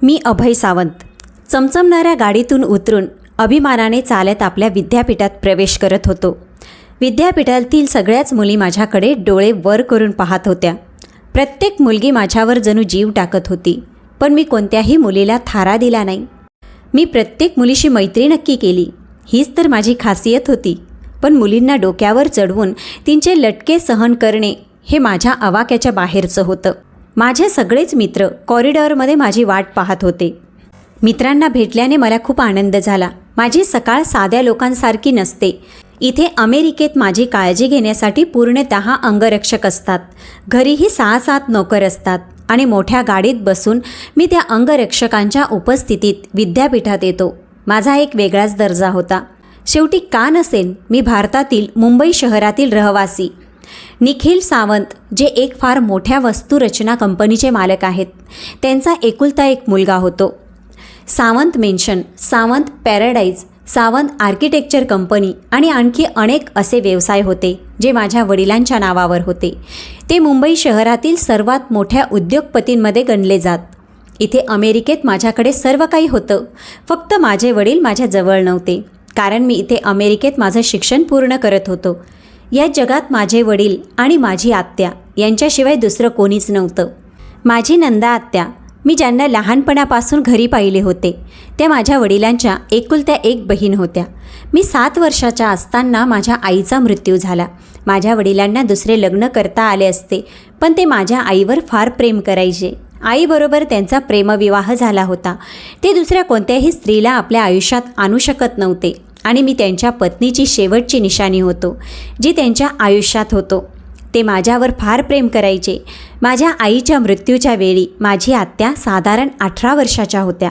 मी अभय सावंत चमचमणाऱ्या गाडीतून उतरून अभिमानाने चालत आपल्या विद्यापीठात प्रवेश करत होतो. विद्यापीठातील सगळ्याच मुली माझ्याकडे डोळे वर करून पाहत होत्या. प्रत्येक मुलगी माझ्यावर जणू जीव टाकत होती, पण मी कोणत्याही मुलीला थारा दिला नाही. मी प्रत्येक मुलीशी मैत्री नक्की केली. हीच तर माझी खासियत होती. पण मुलींना डोक्यावर चढवून तिचे लटके सहन करणे हे माझ्या आवाक्याच्या बाहेरचं होतं. माझे सगळेच मित्र कॉरिडॉरमध्ये माझी वाट पाहत होते. मित्रांना भेटल्याने मला खूप आनंद झाला. माझी सकाळ साध्या लोकांसारखी नसते. इथे अमेरिकेत माझी काळजी घेण्यासाठी पूर्णतः अंगरक्षक असतात. घरीही 6-7 नोकर असतात आणि मोठ्या गाडीत बसून मी त्या अंगरक्षकांच्या उपस्थितीत विद्यापीठात येतो. माझा एक वेगळाच दर्जा होता. शेवटी का नसेल, मी भारतातील मुंबई शहरातील रहिवासी. निखिल सावंत जे एक फार मोठ्या वस्तुरचना कंपनीचे मालक आहेत, त्यांचा एकुलता एक मुलगा होतो. Sawant mention, Sawant paradise, Sawant architecture company आणि आणखी अनेक असे व्यवसाय होते जे माझ्या वडिलांच्या नावावर होते. ते मुंबई शहरातील सर्वात मोठ्या उद्योगपतींमध्ये गणले जात. इथे अमेरिकेत माझ्याकडे सर्व काही होतं. फक्त माझे वडील माझ्या जवळ नव्हते, कारण मी इथे अमेरिकेत माझं शिक्षण पूर्ण करत होतो. या जगात माझे वडील आणि माझी आत्या यांच्याशिवाय दुसरं कोणीच नव्हतं. माझी नंदा आत्या, मी ज्यांना लहानपणापासून घरी पाहिले होते, त्या माझ्या वडिलांच्या एकुलत्या एक बहीण होत्या. मी 7 वर्षाच्या असताना माझ्या आईचा मृत्यू झाला. माझ्या वडिलांना दुसरे लग्न करता आले असते, पण ते माझ्या आईवर फार प्रेम करायचे. आईबरोबर त्यांचा प्रेमविवाह झाला होता. ते दुसऱ्या कोणत्याही स्त्रीला आपल्या आयुष्यात आणू शकत नव्हते आणि मी त्यांच्या पत्नीची शेवटची निशाणी होतो, जी त्यांच्या आयुष्यात होतो. ते माझ्यावर फार प्रेम करायचे. माझ्या आईच्या मृत्यूच्या वेळी माझी आत्या साधारण 18 वर्षाच्या होत्या.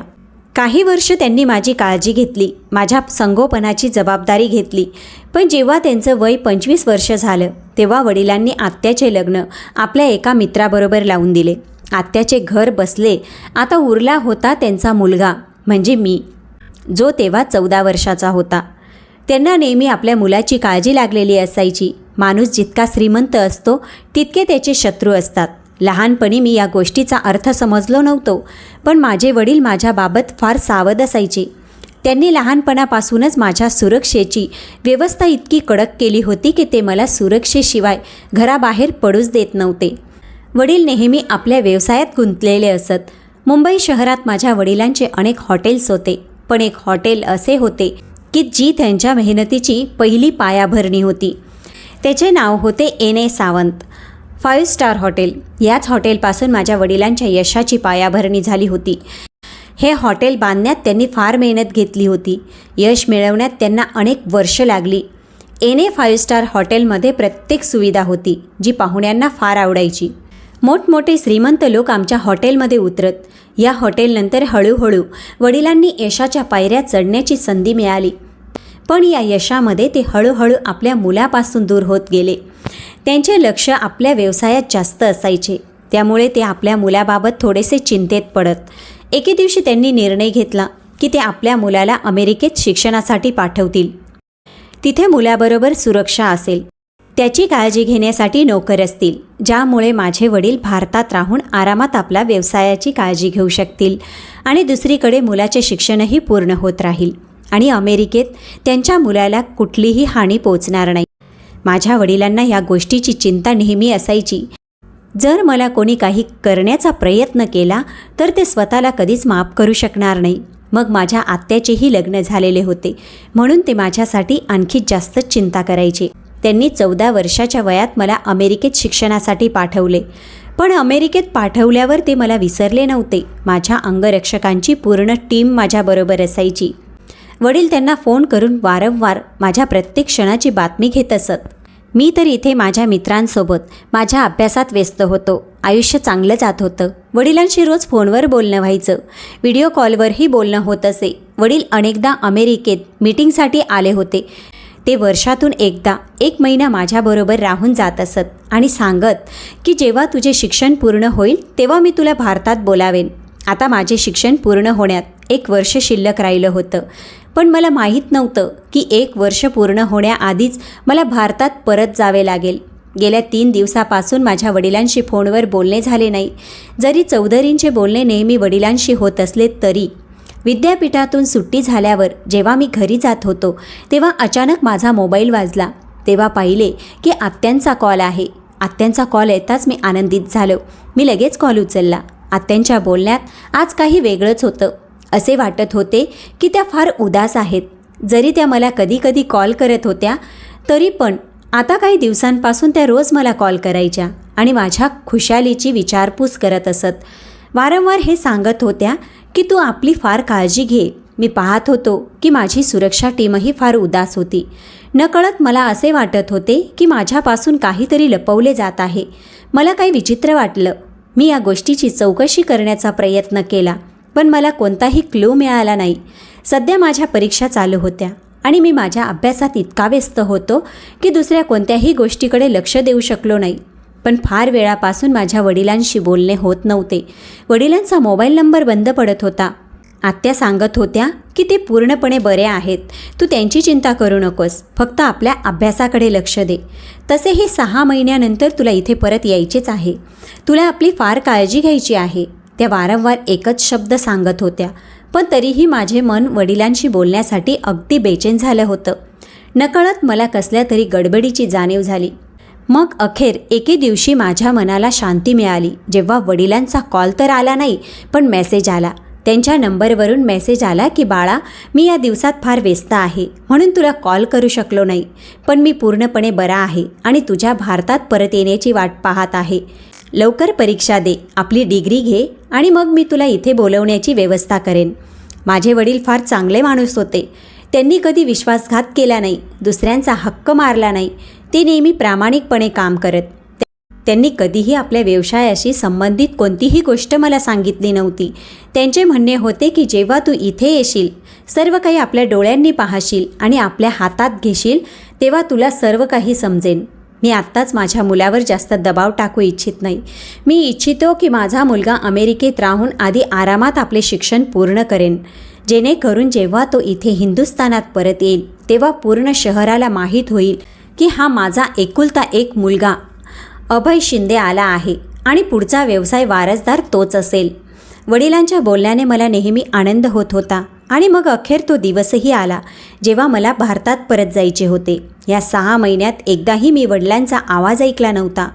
काही वर्ष त्यांनी माझी काळजी घेतली, माझ्या संगोपनाची जबाबदारी घेतली. पण जेव्हा त्यांचं वय 25 वर्ष झालं, तेव्हा वडिलांनी आत्याचे लग्न आपल्या एका मित्राबरोबर लावून दिले. आत्याचे घर बसले. आता उरला होता त्यांचा मुलगा, म्हणजे मी, जो तेव्हा 14 वर्षाचा होता. त्यांना नेहमी आपल्या मुलाची काळजी लागलेली असायची. माणूस जितका श्रीमंत असतो, तितके त्याचे शत्रू असतात. लहानपणी मी या गोष्टीचा अर्थ समजलो नव्हतो, पण माझे वडील माझ्याबाबत फार सावध असायचे. त्यांनी लहानपणापासूनच माझ्या सुरक्षेची व्यवस्था इतकी कडक केली होती की ते मला सुरक्षेशिवाय घराबाहेर पडूच देत नव्हते. वडील नेहमी आपल्या व्यवसायात गुंतलेले असत. मुंबई शहरात माझ्या वडिलांचे अनेक हॉटेल्स होते, पण एक हॉटेल असे होते की जी त्यांच्या मेहनतीची पहिली पायाभरणी होती. त्याचे नाव होते NA सावंत 5 स्टार हॉटेल. याच हॉटेलपासून माझ्या वडिलांच्या यशाची पायाभरणी झाली होती. हे हॉटेल बांधण्यात त्यांनी फार मेहनत घेतली होती. यश मिळवण्यात त्यांना अनेक वर्ष लागली. NA 5 स्टार हॉटेलमध्ये प्रत्येक सुविधा होती, जी पाहुण्यांना फार आवडायची. मोठमोठे श्रीमंत लोक आमच्या हॉटेलमध्ये उतरत. या हॉटेलनंतर हळूहळू वडिलांनी यशाच्या पायऱ्या चढण्याची संधी मिळाली. पण या यशामध्ये ते हळूहळू आपल्या मुलापासून दूर होत गेले. त्यांचे लक्ष आपल्या व्यवसायात जास्त असायचे, त्यामुळे ते आपल्या मुलाबाबत थोडेसे चिंतेत पडत. एके दिवशी त्यांनी निर्णय घेतला की ते आपल्या मुलाला अमेरिकेत शिक्षणासाठी पाठवतील. तिथे मुलाबरोबर सुरक्षा असेल, त्याची काळजी घेण्यासाठी नोकर असतील, ज्यामुळे माझे वडील भारतात राहून आरामात आपल्या व्यवसायाची काळजी घेऊ शकतील आणि दुसरीकडे मुलाचे शिक्षणही पूर्ण होत राहील आणि अमेरिकेत त्यांच्या मुलाला कुठलीही हानी पोचणार नाही. माझ्या वडिलांना या गोष्टीची चिंता नेहमी असायची. जर मला कोणी काही करण्याचा प्रयत्न केला तर ते स्वतःला कधीच माफ करू शकणार नाही. मग माझ्या आत्याचेही लग्न झालेले होते, म्हणून ते माझ्यासाठी आणखी जास्त चिंता करायचे. त्यांनी 14 वर्षाच्या वयात मला अमेरिकेत शिक्षणासाठी पाठवले. पण अमेरिकेत पाठवल्यावर ते मला विसरले नव्हते. माझ्या अंगरक्षकांची पूर्ण टीम माझ्याबरोबर असायची. वडील त्यांना फोन करून वारंवार माझ्या प्रत्येक क्षणाची बातमी घेत असत. मी तर इथे माझ्या मित्रांसोबत माझ्या अभ्यासात व्यस्त होतो. आयुष्य चांगलं जात होतं. वडिलांशी रोज फोनवर बोलणं व्हायचं. व्हिडिओ कॉलवरही बोलणं होत असे. वडील अनेकदा अमेरिकेत मीटिंगसाठी आले होते. ते वर्षातून एकदा 1 महिना माझ्याबरोबर राहून जात असत आणि सांगत की जेव्हा तुझे शिक्षण पूर्ण होईल तेव्हा मी तुला भारतात बोलावेन. आता माझे शिक्षण पूर्ण होण्यात 1 वर्ष शिल्लक राहिलं होतं, पण मला माहीत नव्हतं की 1 वर्ष पूर्ण होण्याआधीच मला भारतात परत जावे लागेल. गेल्या 3 दिवसापासून माझ्या वडिलांशी फोनवर बोलणे झाले नाही. जरी चौधरींचे बोलणे नेहमी वडिलांशी होत असले तरी विद्यापीठातून सुट्टी झाल्यावर जेव्हा मी घरी जात होतो तेव्हा अचानक माझा मोबाईल वाजला. तेव्हा पाहिले की आत्यांचा कॉल आहे. आत्यांचा कॉल येताच मी आनंदित झालो. मी लगेच कॉल उचलला. आत्यांच्या बोलण्यात आज काही वेगळंच होतं. असे वाटत होते की त्या फार उदास आहेत. जरी त्या मला कधी कधी कॉल करत होत्या तरी पण आता काही दिवसांपासून त्या रोज मला कॉल करायच्या आणि माझ्या खुशालीची विचारपूस करत असत. वारंवार हे सांगत होत्या की तू आपली फार काळजी घे. मी पाहत होतो की माझी सुरक्षा टीमही फार उदास होती. नकळत मला असे वाटत होते की माझ्यापासून काहीतरी लपवले जात आहे. मला काही विचित्र वाटलं. मी या गोष्टीची चौकशी करण्याचा प्रयत्न केला पण मला कोणताही क्लू मिळाला नाही. सध्या माझ्या परीक्षा चालू होत्या आणि मी माझ्या अभ्यासात इतका व्यस्त होतो की दुसऱ्या कोणत्याही गोष्टीकडे लक्ष देऊ शकलो नाही. पण फार वेळापासून माझ्या वडिलांशी बोलणे होत नव्हते. वडिलांचा मोबाईल नंबर बंद पडत होता. आत्या सांगत होत्या की ते पूर्णपणे बरे आहेत. तू त्यांची चिंता करू नकोस. फक्त आपल्या अभ्यासाकडे लक्ष दे. तसेही 6 महिन्यानंतर तुला इथे परत यायचेच आहे. तुला आपली फार काळजी घ्यायची आहे. त्या वारंवार एकच शब्द सांगत होत्या पण तरीही माझे मन वडिलांशी बोलण्यासाठी अगदी बेचैन झालं होतं. नकळत मला कसल्या तरी गडबडीची जाणीव झाली. मग अखेर एके दिवशी माझ्या मनाला शांती मिळाली जेव्हा वडिलांचा कॉल तर आला नाही पण मेसेज आला. त्यांच्या नंबरवरून मेसेज आला की बाळा, मी या दिवसात फार व्यस्त आहे म्हणून तुला कॉल करू शकलो नाही. पण मी पूर्णपणे बरा आहे आणि तुझ्या भारतात परत येण्याची वाट पाहत आहे. लवकर परीक्षा दे, आपली डिग्री घे आणि मग मी तुला इथे बोलवण्याची व्यवस्था करेन. माझे वडील फार चांगले माणूस होते. त्यांनी कधी विश्वासघात केला नाही, दुसऱ्यांचा हक्क मारला नाही. ते नेहमी प्रामाणिकपणे काम करत. त्यांनी कधीही आपल्या व्यवसायाशी संबंधित कोणतीही गोष्ट मला सांगितली नव्हती. त्यांचे म्हणणे होते की जेव्हा तू इथे येशील, सर्व काही आपल्या डोळ्यांनी पाहशील आणि आपल्या हातात घेशील तेव्हा तुला सर्व काही समजेन. मी आत्ताच माझ्या मुलावर जास्त दबाव टाकू इच्छित नाही. मी इच्छितो की माझा मुलगा अमेरिकेत राहून आधी आरामात आपले शिक्षण पूर्ण करेन, जेणेकरून जेव्हा तो इथे हिंदुस्थानात परत येईल तेव्हा पूर्ण शहराला माहीत होईल की हा माझा एकुलता एक मुलगा अभय शिंदे आला आहे आणि पुढचा व्यवसाय वारसदार तोच असेल. वडिलांच्या बोलण्याने मला नेहमी आनंद होत होता आणि मग अखेर तो दिवसही आला जेव्हा मला भारतात परत जायचे होते. या 6 महिन्यात एकदाही मी वडिलांचा आवाज ऐकला नव्हता.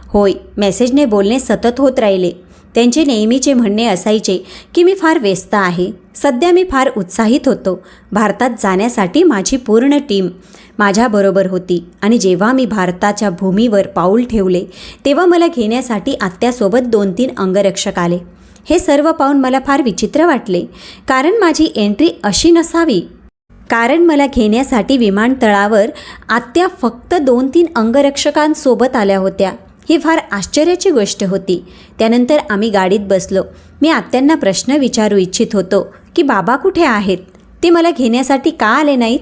होय, मेसेजने बोलणे सतत होत राहिले. त्यांचे नेहमीचे म्हणणे असायचे की मी फार व्यस्त आहे. सध्या मी फार उत्साहित होतो. भारतात जाण्यासाठी माझी पूर्ण टीम माझ्याबरोबर होती आणि जेव्हा मी भारताच्या भूमीवर पाऊल ठेवले तेव्हा मला घेण्यासाठी आत्यासोबत 2-3 अंगरक्षक आले. हे सर्व पाहून मला फार विचित्र वाटले, कारण माझी एंट्री अशी नसावी. कारण मला घेण्यासाठी विमानतळावर आत्या फक्त 2-3 अंगरक्षकांसोबत आल्या होत्या. ही फार आश्चर्याची गोष्ट होती. त्यानंतर आम्ही गाडीत बसलो. मी आत्यांना प्रश्न विचारू इच्छित होतो की बाबा कुठे आहेत, ते मला घेण्यासाठी का आले नाहीत.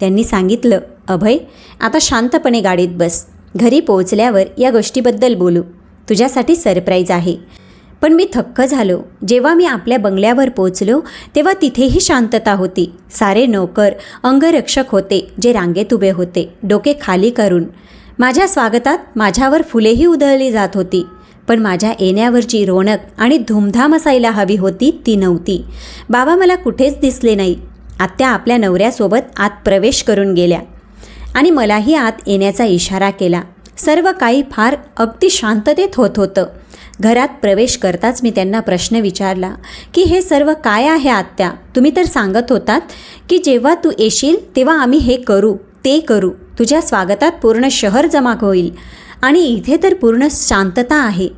त्यांनी सांगितलं, अभय, आता शांतपणे गाडीत बस. घरी पोहोचल्यावर या गोष्टीबद्दल बोलू. तुझ्यासाठी सरप्राईज आहे. पण मी थक्क झालो. जेव्हा मी आपल्या बंगल्यावर पोहोचलो तेव्हा तिथेही शांतता होती. सारे नोकर, अंगरक्षक होते जे रांगेत उभे होते, डोके खाली करून. माझ्या स्वागतात माझ्यावर फुलेही उधळली जात होती. पण माझ्या येण्यावरची रोनक आणि धूमधाम असायला हवी होती ती नव्हती. बाबा मला कुठेच दिसले नाही. आत्या आपल्या नवऱ्यासोबत आत प्रवेश करून गेल्या आणि मलाही आत येण्याचा इशारा केला. सर्व काही फार अगदी शांततेत होत होतं. घरात प्रवेश करताच मी त्यांना प्रश्न विचारला की हे सर्व काय आहे आत्या? तुम्ही तर सांगत होतात की जेव्हा तू येशील तेव्हा आम्ही हे करू ते करू. तुझ्या स्वागतात पूर्ण शहर जमा होईल आणि इथे तर पूर्ण शांतता आहे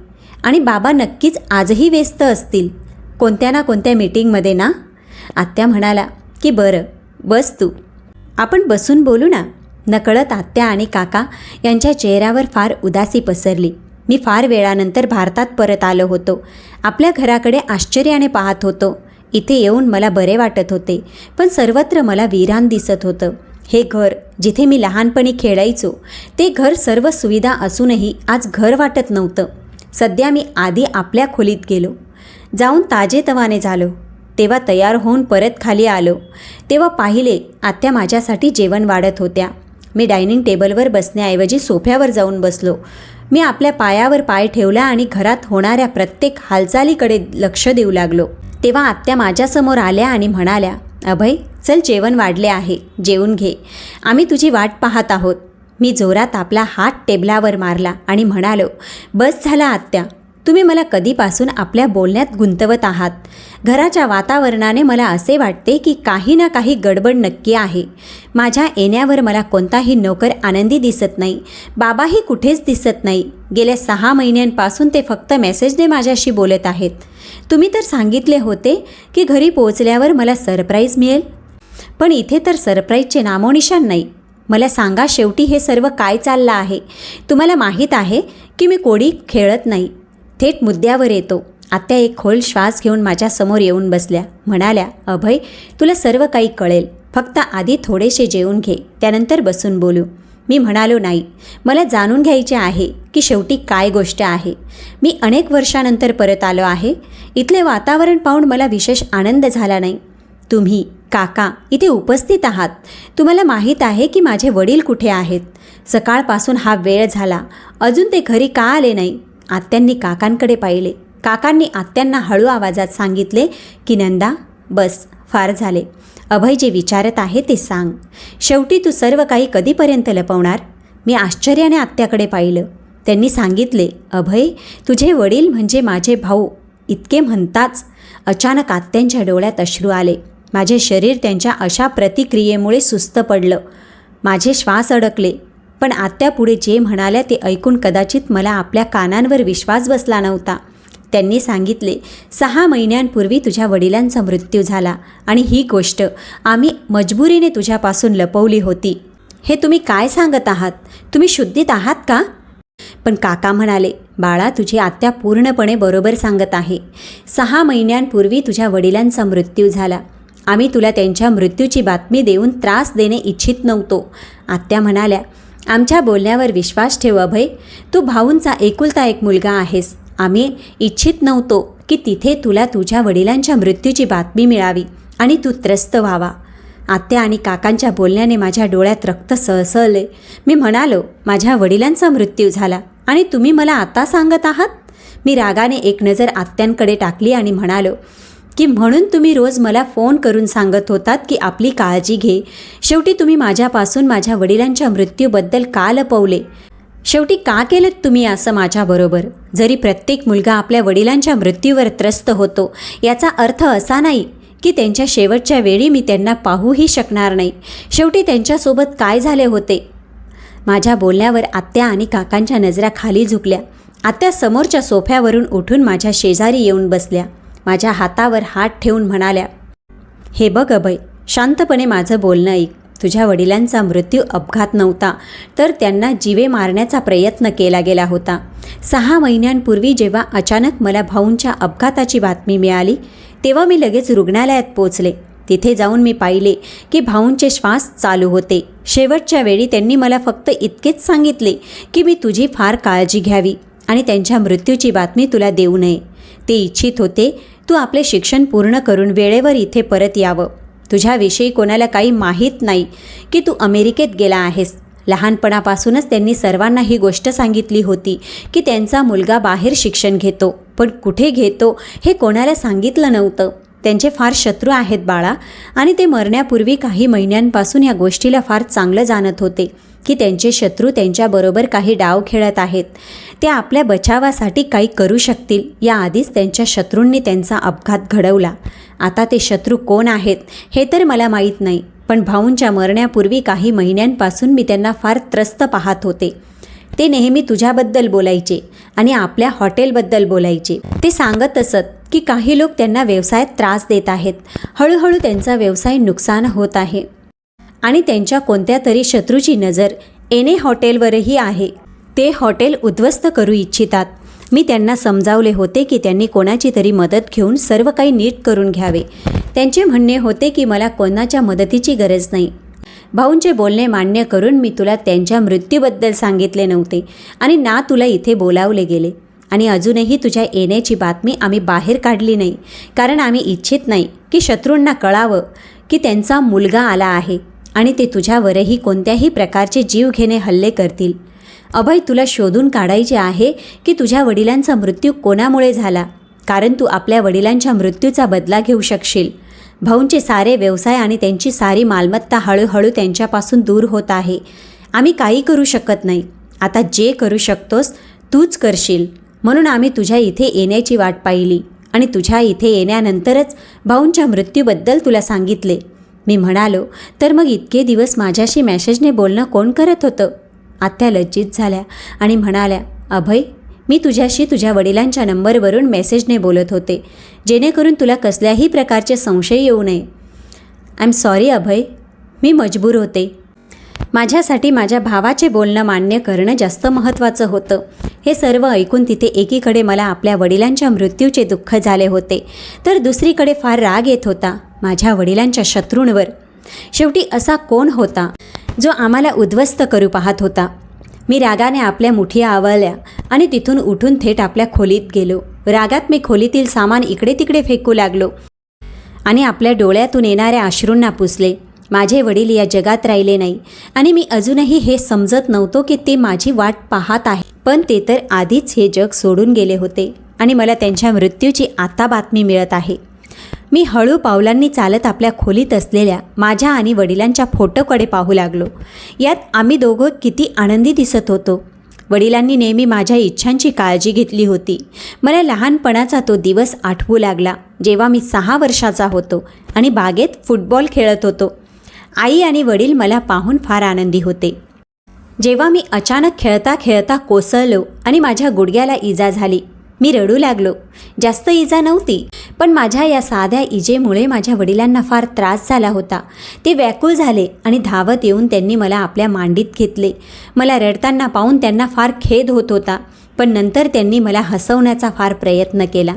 आणि बाबा नक्कीच आजही व्यस्त असतील कोणत्या ना कोणत्या मीटिंगमध्ये ना. आत्या म्हणाला की बरं, बस तू, आपण बसून बोलू ना. नकळत आत्या आणि काका यांच्या चेहऱ्यावर फार उदासी पसरली. मी फार वेळानंतर भारतात परत आलो होतो. आपल्या घराकडे आश्चर्याने पाहत होतो. इथे येऊन मला बरे वाटत होते, पण सर्वत्र मला वीरान दिसत होतं. हे घर जिथे मी लहानपणी खेळायचो, ते घर सर्व सुविधा असूनही आज घर वाटत नव्हतं. सध्या मी आधी आपल्या खोलीत गेलो, जाऊन ताजेतवाने झालो. तेव्हा तयार होऊन परत खाली आलो तेव्हा पाहिले आत्या माझ्यासाठी जेवण वाढत होत्या. मी डायनिंग टेबलवर बसण्याऐवजी सोफ्यावर जाऊन बसलो. मी आपल्या पायावर पाय ठेवला आणि घरात होणाऱ्या प्रत्येक हालचालीकडे लक्ष देऊ लागलो. तेव्हा आत्या माझ्यासमोर आल्या आणि म्हणाल्या, अभय, चल, जेवण वाढले आहे, जेवून घे. आम्ही तुझी वाट पाहत आहोत. मी जोरात आपला हात टेबलावर मारला आणि म्हणालो, बस झाला आत्या, तुम्ही मला कधीपासून आपल्या बोलण्यात गुंतवत आहात. घराच्या वातावरणाने मला असे वाटते की काही ना काही गडबड नक्की आहे. माझ्या येण्यावर मला कोणताही नोकर आनंदी दिसत नाही. बाबाही कुठेच दिसत नाही. गेल्या 6 महिन्यांपासून ते फक्त मेसेजने माझ्याशी बोलत आहेत. तुम्ही तर सांगितले होते की घरी पोहोचल्यावर मला सरप्राईज मिळेल, पण इथे तर सरप्राईजचे नामोनिशाण नाही. मला सांगा शेवटी हे सर्व काय चाललं आहे? तुम्हाला माहीत आहे की मी कोडी खेळत नाही. थेट मुद्द्यावर येतो. आत्या एक खोल श्वास घेऊन माझ्यासमोर येऊन बसल्या. म्हणाल्या, अभय, तुला सर्व काही कळेल. फक्त आधी थोडेसे जेवून घे, त्यानंतर बसून बोलू. मी म्हणालो, नाही, मला जाणून घ्यायचे आहे की शेवटी काय गोष्ट आहे. मी अनेक वर्षानंतर परत आलो आहे. इथले वातावरण पाहून मला विशेष आनंद झाला नाही. तुम्ही, काका इथे उपस्थित आहात. तुम्हाला माहीत आहे की माझे वडील कुठे आहेत? सकाळपासून हा वेळ झाला, अजून ते घरी का आले नाही? आत्यांनी काकांकडे पाहिले. काकांनी आत्यांना हळू आवाजात सांगितले की नंदा, बस, फार झाले. अभय जे विचारत आहे ते सांग. शेवटी तू सर्व काही कधीपर्यंत लपवणार? मी आश्चर्याने आत्याकडे पाहिलं. त्यांनी सांगितले, अभय, तुझे वडील म्हणजे माझे भाऊ. इतके म्हणताच अचानक आत्यांच्या डोळ्यात अश्रू आले. माझे शरीर त्यांच्या अशा प्रतिक्रियेमुळे सुस्त पडलं. माझे श्वास अडकले. पण आत्या पुढे जे म्हणाल्या ते ऐकून कदाचित मला आपल्या कानांवर विश्वास बसला नव्हता. त्यांनी सांगितले, 6 महिन्यांपूर्वी तुझ्या वडिलांचा मृत्यू झाला आणि ही गोष्ट आम्ही मजबुरीने तुझ्यापासून लपवली होती. हे तुम्ही काय सांगत आहात? तुम्ही शुद्धीत आहात का? पण काका म्हणाले, बाळा, तुझी आत्या पूर्णपणे बरोबर सांगत आहे. 6 महिन्यांपूर्वी तुझ्या वडिलांचा मृत्यू झाला. आम्ही तुला त्यांच्या मृत्यूची बातमी देऊन त्रास देणे इच्छित नव्हतो. आत्या म्हणाल्या, आमच्या बोलण्यावर विश्वास ठेव अभय. तू भाऊंचा एकुलता एक मुलगा आहेस. आम्ही इच्छित नव्हतो की तिथे तुला तुझ्या वडिलांच्या मृत्यूची बातमी मिळावी आणि तू त्रस्त व्हावा. आत्या आणि काकांच्या बोलण्याने माझ्या डोळ्यात रक्त सळसळले. मी म्हणालो, माझ्या वडिलांचा मृत्यू झाला आणि तुम्ही मला आता सांगत आहात? मी रागाने एक नजर आत्यांकडे टाकली आणि म्हणालो की म्हणून तुम्ही रोज मला फोन करून सांगत होतात की आपली काळजी घे. शेवटी तुम्ही माझ्यापासून माझ्या वडिलांच्या मृत्यूबद्दल का लपवले? शेवटी का केलं तुम्ही असं माझ्याबरोबर? जरी प्रत्येक मुलगा आपल्या वडिलांच्या मृत्यूवर त्रस्त होतो, याचा अर्थ असा नाही की त्यांच्या शेवटच्या वेळी मी त्यांना पाहूही शकणार नाही. शेवटी त्यांच्यासोबत काय झाले होते? माझ्या बोलण्यावर आत्या आणि काकांच्या नजरा खाली झुकल्या. आत्या समोरच्या सोफ्यावरून उठून माझ्या शेजारी येऊन बसल्या. माझ्या हातावर हात ठेवून म्हणाल्या, हे बघ अभय, शांतपणे माझं बोलणं ऐक. तुझ्या वडिलांचा मृत्यू अपघात नव्हता, तर त्यांना जीवे मारण्याचा प्रयत्न केला गेला होता. 6 महिन्यांपूर्वी जेव्हा अचानक मला भाऊंच्या अपघाताची बातमी मिळाली, तेव्हा मी लगेच रुग्णालयात पोचले. तिथे जाऊन मी पाहिले की भाऊंचे श्वास चालू होते. शेवटच्या वेळी त्यांनी मला फक्त इतकेच सांगितले की मी तुझी फार काळजी घ्यावी आणि त्यांच्या मृत्यूची बातमी तुला देऊ नये. ते इच्छित होते तू आपले शिक्षण पूर्ण करून वेळेवर इथे परत यावं. तुझ्याविषयी कोणाला काही माहीत नाही की तू अमेरिकेत गेला आहेस. लहानपणापासूनच त्यांनी सर्वांना ही गोष्ट सांगितली होती की त्यांचा मुलगा बाहेर शिक्षण घेतो, पण कुठे घेतो हे कोणाला सांगितलं नव्हतं. त्यांचे फार शत्रू आहेत बाळा, आणि ते मरण्यापूर्वी काही महिन्यांपासून या गोष्टीला फार चांगलं जाणत होते की त्यांचे शत्रू त्यांच्याबरोबर काही डाव खेळत आहेत. ते आपल्या बचावासाठी काही करू शकतील. याआधीच त्यांच्या शत्रूंनी त्यांचा अपघात घडवला. आता ते शत्रू कोण आहेत हे तर मला माहीत नाही, पण भाऊंच्या मरण्यापूर्वी काही महिन्यांपासून मी त्यांना फार त्रस्त पाहत होते. ते नेहमी तुझ्याबद्दल बोलायचे आणि आपल्या हॉटेलबद्दल बोलायचे. ते सांगत असत की काही लोक त्यांना व्यवसायात त्रास देत आहेत. हळूहळू त्यांचा व्यवसाय नुकसान होत आहे आणि त्यांच्या कोणत्या तरी शत्रूची नजर एने हॉटेलवरही आहे. ते हॉटेल उद्ध्वस्त करू इच्छितात. मी त्यांना समजावले होते की त्यांनी कोणाची तरी मदत घेऊन सर्व काही नीट करून घ्यावे. त्यांचे म्हणणे होते की मला कोणाच्या मदतीची गरज नाही. भाऊंचे बोलणे मान्य करून मी तुला त्यांच्या मृत्यूबद्दल सांगितले नव्हते आणि ना तुला इथे बोलावले गेले. आणि अजूनही तुझ्या येण्याची बातमी आम्ही बाहेर काढली नाही, कारण आम्ही इच्छित नाही की शत्रूंना कळावं की त्यांचा मुलगा आला आहे. आणि ते तुझ्यावरही कोणत्याही प्रकारचे जीवघेणे हल्ले करतील. अभय, तुला शोधून काढायचे आहे की तुझ्या वडिलांचा मृत्यू कोणामुळे झाला, कारण तू आपल्या वडिलांच्या मृत्यूचा बदला घेऊ शकशील. भाऊंचे सारे व्यवसाय आणि त्यांची सारी मालमत्ता हळूहळू त्यांच्यापासून दूर होत आहे. आम्ही काही करू शकत नाही. आता जे करू शकतोस तूच करशील, म्हणून आम्ही तुझ्या इथे येण्याची वाट पाहिली आणि तुझ्या इथे येण्यानंतरच भाऊंच्या मृत्यूबद्दल तुला सांगितले. मी म्हणालो, तर मग इतके दिवस माझ्याशी मेसेजने बोलणं कोण करत होतं? आत्या लज्जित झाल्या आणि म्हणाल्या, अभय, मी तुझ्याशी तुझ्या वडिलांच्या नंबरवरून मेसेजने बोलत होते, जेणेकरून तुला कसल्याही प्रकारचे संशय येऊ नये. आय एम सॉरी अभय, मी मजबूर होते. माझ्यासाठी माझ्या भावाचे बोलणं मान्य करणं जास्त महत्त्वाचं होतं. हे सर्व ऐकून तिथे एकीकडे मला आपल्या वडिलांच्या मृत्यूचे दुःख झाले होते, तर दुसरीकडे फार राग येत होता माझ्या वडिलांच्या शत्रूंवर. शेवटी असा कोण होता जो आम्हाला उद्ध्वस्त करू पाहत होता? मी रागाने आपल्या मुठी आवळल्या आणि तिथून उठून थेट आपल्या खोलीत गेलो. रागात मी खोलीतील सामान इकडे तिकडे फेकू लागलो आणि आपल्या डोळ्यातून येणाऱ्या अश्रूंना पुसले. माझे वडील या जगात राहिले नाही आणि मी अजूनही हे समजत नव्हतो की ते माझी वाट पाहत आहे. पण ते तर आधीच हे जग सोडून गेले होते आणि मला त्यांच्या मृत्यूची आता बातमी मिळत आहे. मी हळू पावलांनी चालत आपल्या खोलीत असलेल्या माझ्या आणि वडिलांच्या फोटोकडे पाहू लागलो. यात आम्ही दोघं किती आनंदी दिसत होतो. वडिलांनी नेहमी माझ्या इच्छांची काळजी घेतली होती. मला लहानपणाचा तो दिवस आठवू लागला, जेव्हा मी 6 वर्षाचा होतो आणि बागेत फुटबॉल खेळत होतो. आई आणि वडील मला पाहून फार आनंदी होते. जेव्हा मी अचानक खेळता खेळता कोसळलो आणि माझ्या गुडघ्याला इजा झाली. मी रडू लागलो. जास्त इजा नव्हती, पण माझ्या या साध्या इजेमुळे माझ्या वडिलांना फार त्रास झाला होता. ते व्याकुळ झाले आणि धावत येऊन त्यांनी मला आपल्या मांडीत घेतले. मला रडताना पाहून त्यांना फार खेद होत होता, पण नंतर त्यांनी मला हसवण्याचा फार प्रयत्न केला.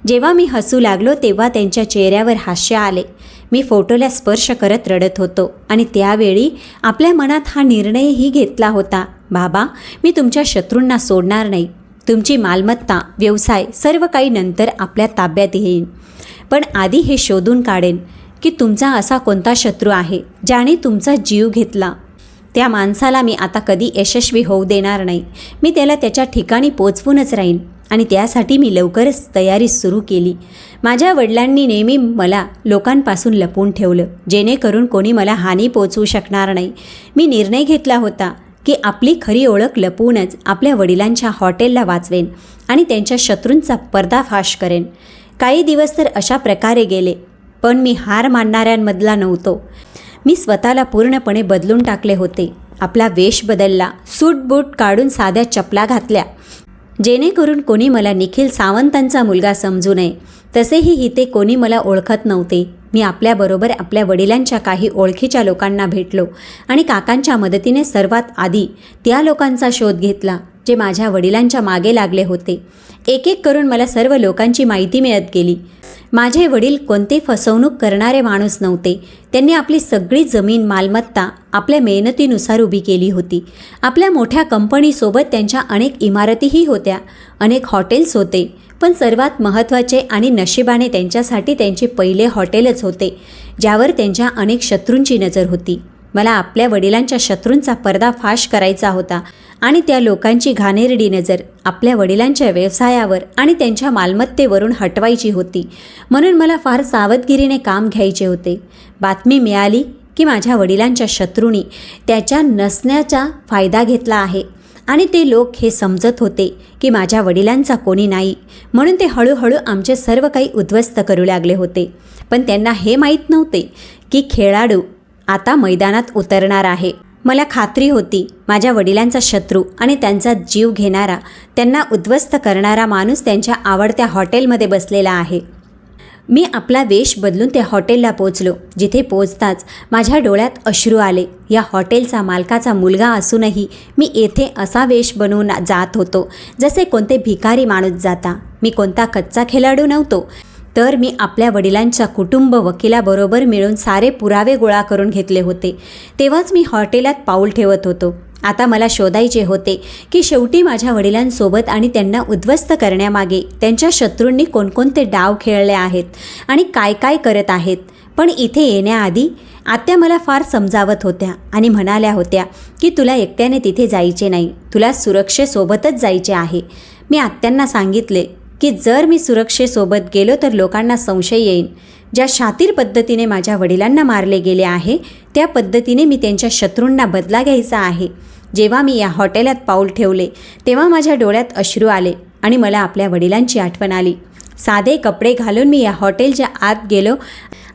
जेव्हा मी हसू लागलो तेव्हा त्यांच्या चेहऱ्यावर हास्य आले. मी फोटोला स्पर्श करत रडत होतो आणि त्यावेळी आपल्या मनात हा निर्णयही घेतला होता, बाबा, मी तुमच्या शत्रूंना सोडणार नाही. तुमची मालमत्ता, व्यवसाय सर्व काही नंतर आपल्या ताब्यात येईन, पण आधी हे शोधून काढेन की तुमचा असा कोणता शत्रू आहे ज्याने तुमचा जीव घेतला. त्या माणसाला मी आता कधी यशस्वी होऊ देणार नाही. मी त्याला त्याच्या ठिकाणी पोचवूनच राहीन आणि त्यासाठी मी लवकरच तयारी सुरू केली. माझ्या वडिलांनी नेहमी मला लोकांपासून लपवून ठेवलं, जेणेकरून कोणी मला हानी पोचवू शकणार नाही. मी निर्णय घेतला होता की आपली खरी ओळख लपवूनच आपल्या वडिलांच्या हॉटेलला वाचवेन आणि त्यांच्या शत्रूंचा पर्दाफाश करेन. काही दिवस तर अशा प्रकारे गेले, पण मी हार मानणाऱ्यांमधला नव्हतो. मी स्वतःला पूर्णपणे बदलून टाकले होते. आपला वेश बदलला, सूट बूट काढून साध्या चपला घातल्या, जेणेकरून कोणी मला निखिल सावंतांचा मुलगा समजू नये. तसेही इथे कोणी मला ओळखत नव्हते. मी आपल्याबरोबर आपल्या वडिलांच्या काही ओळखीच्या लोकांना भेटलो आणि काकांच्या मदतीने सर्वात आधी त्या लोकांचा शोध घेतला जे माझ्या वडिलांच्या मागे लागले होते. एक एक करून मला सर्व लोकांची माहिती मिळत गेली. माझे वडील कोणते फसवणूक करणारे माणूस नव्हते. त्यांनी आपली सगळी जमीन मालमत्ता आपल्या मेहनतीनुसार उभी केली होती. आपल्या मोठ्या कंपनीसोबत त्यांच्या अनेक इमारतीही होत्या, अनेक हॉटेल्स होते, पण सर्वात महत्त्वाचे आणि नशिबाने त्यांच्यासाठी त्यांचे पहिले हॉटेलच होते, ज्यावर त्यांच्या अनेक शत्रूंची नजर होती. मला आपल्या वडिलांच्या शत्रूंचा पर्दाफाश करायचा होता आणि त्या लोकांची घाणेरडी नजर आपल्या वडिलांच्या व्यवसायावर आणि त्यांच्या मालमत्तेवरून हटवायची होती. म्हणून मला फार सावधगिरीने काम घ्यायचे होते. बातमी मिळाली की माझ्या वडिलांच्या शत्रूंनी त्याच्या नसण्याचा फायदा घेतला आहे आणि ते लोक हे समजत होते की माझ्या वडिलांचा कोणी नाही, म्हणून ते हळूहळू आमचे सर्व काही उद्ध्वस्त करू लागले होते. पण त्यांना हे माहीत नव्हते की खेळाडू आता मैदानात उतरणार आहे. मला खात्री होती माझ्या वडिलांचा शत्रू आणि त्यांचा जीव घेणारा, त्यांना उद्ध्वस्त करणारा माणूस त्यांच्या आवडत्या हॉटेलमध्ये बसलेला आहे. मी आपला वेश बदलून त्या हॉटेलला पोचलो. जिथे पोचताच माझ्या डोळ्यात अश्रू आले. या हॉटेलचा मालकाचा मुलगा असूनही मी येथे असा वेश बनवून जात होतो जसे कोणते भिकारी माणूस जाता. मी कोणता कच्चा खेळाडू नव्हतो, तर मी आपल्या वडिलांच्या कुटुंब वकिलाबरोबर मिळून सारे पुरावे गोळा करून घेतले होते. तेव्हाच मी हॉटेलात पाऊल ठेवत होतो. आता मला शोधायचे होते की शेवटी माझ्या वडिलांसोबत आणि त्यांना उद्ध्वस्त करण्यामागे त्यांच्या शत्रूंनी कोणकोणते डाव खेळले आहेत आणि काय काय करत आहेत. पण इथे येण्याआधी आत्या मला फार समजावत होत्या आणि म्हणाल्या होत्या की तुला एकट्याने तिथे जायचे नाही, तुला सुरक्षेसोबतच जायचे आहे. मी आत्यांना सांगितले की जर मी सुरक्षेसोबत गेलो तर लोकांना संशय येईल. ज्या शातीर पद्धतीने माझ्या वडिलांना मारले गेले आहे त्या पद्धतीने मी त्यांच्या शत्रूंना बदला घ्यायचा आहे. जेव्हा मी या हॉटेलात पाऊल ठेवले तेव्हा माझ्या डोळ्यात अश्रू आले आणि मला आपल्या वडिलांची आठवण आली. साधे कपडे घालून मी या हॉटेलच्या आत गेलो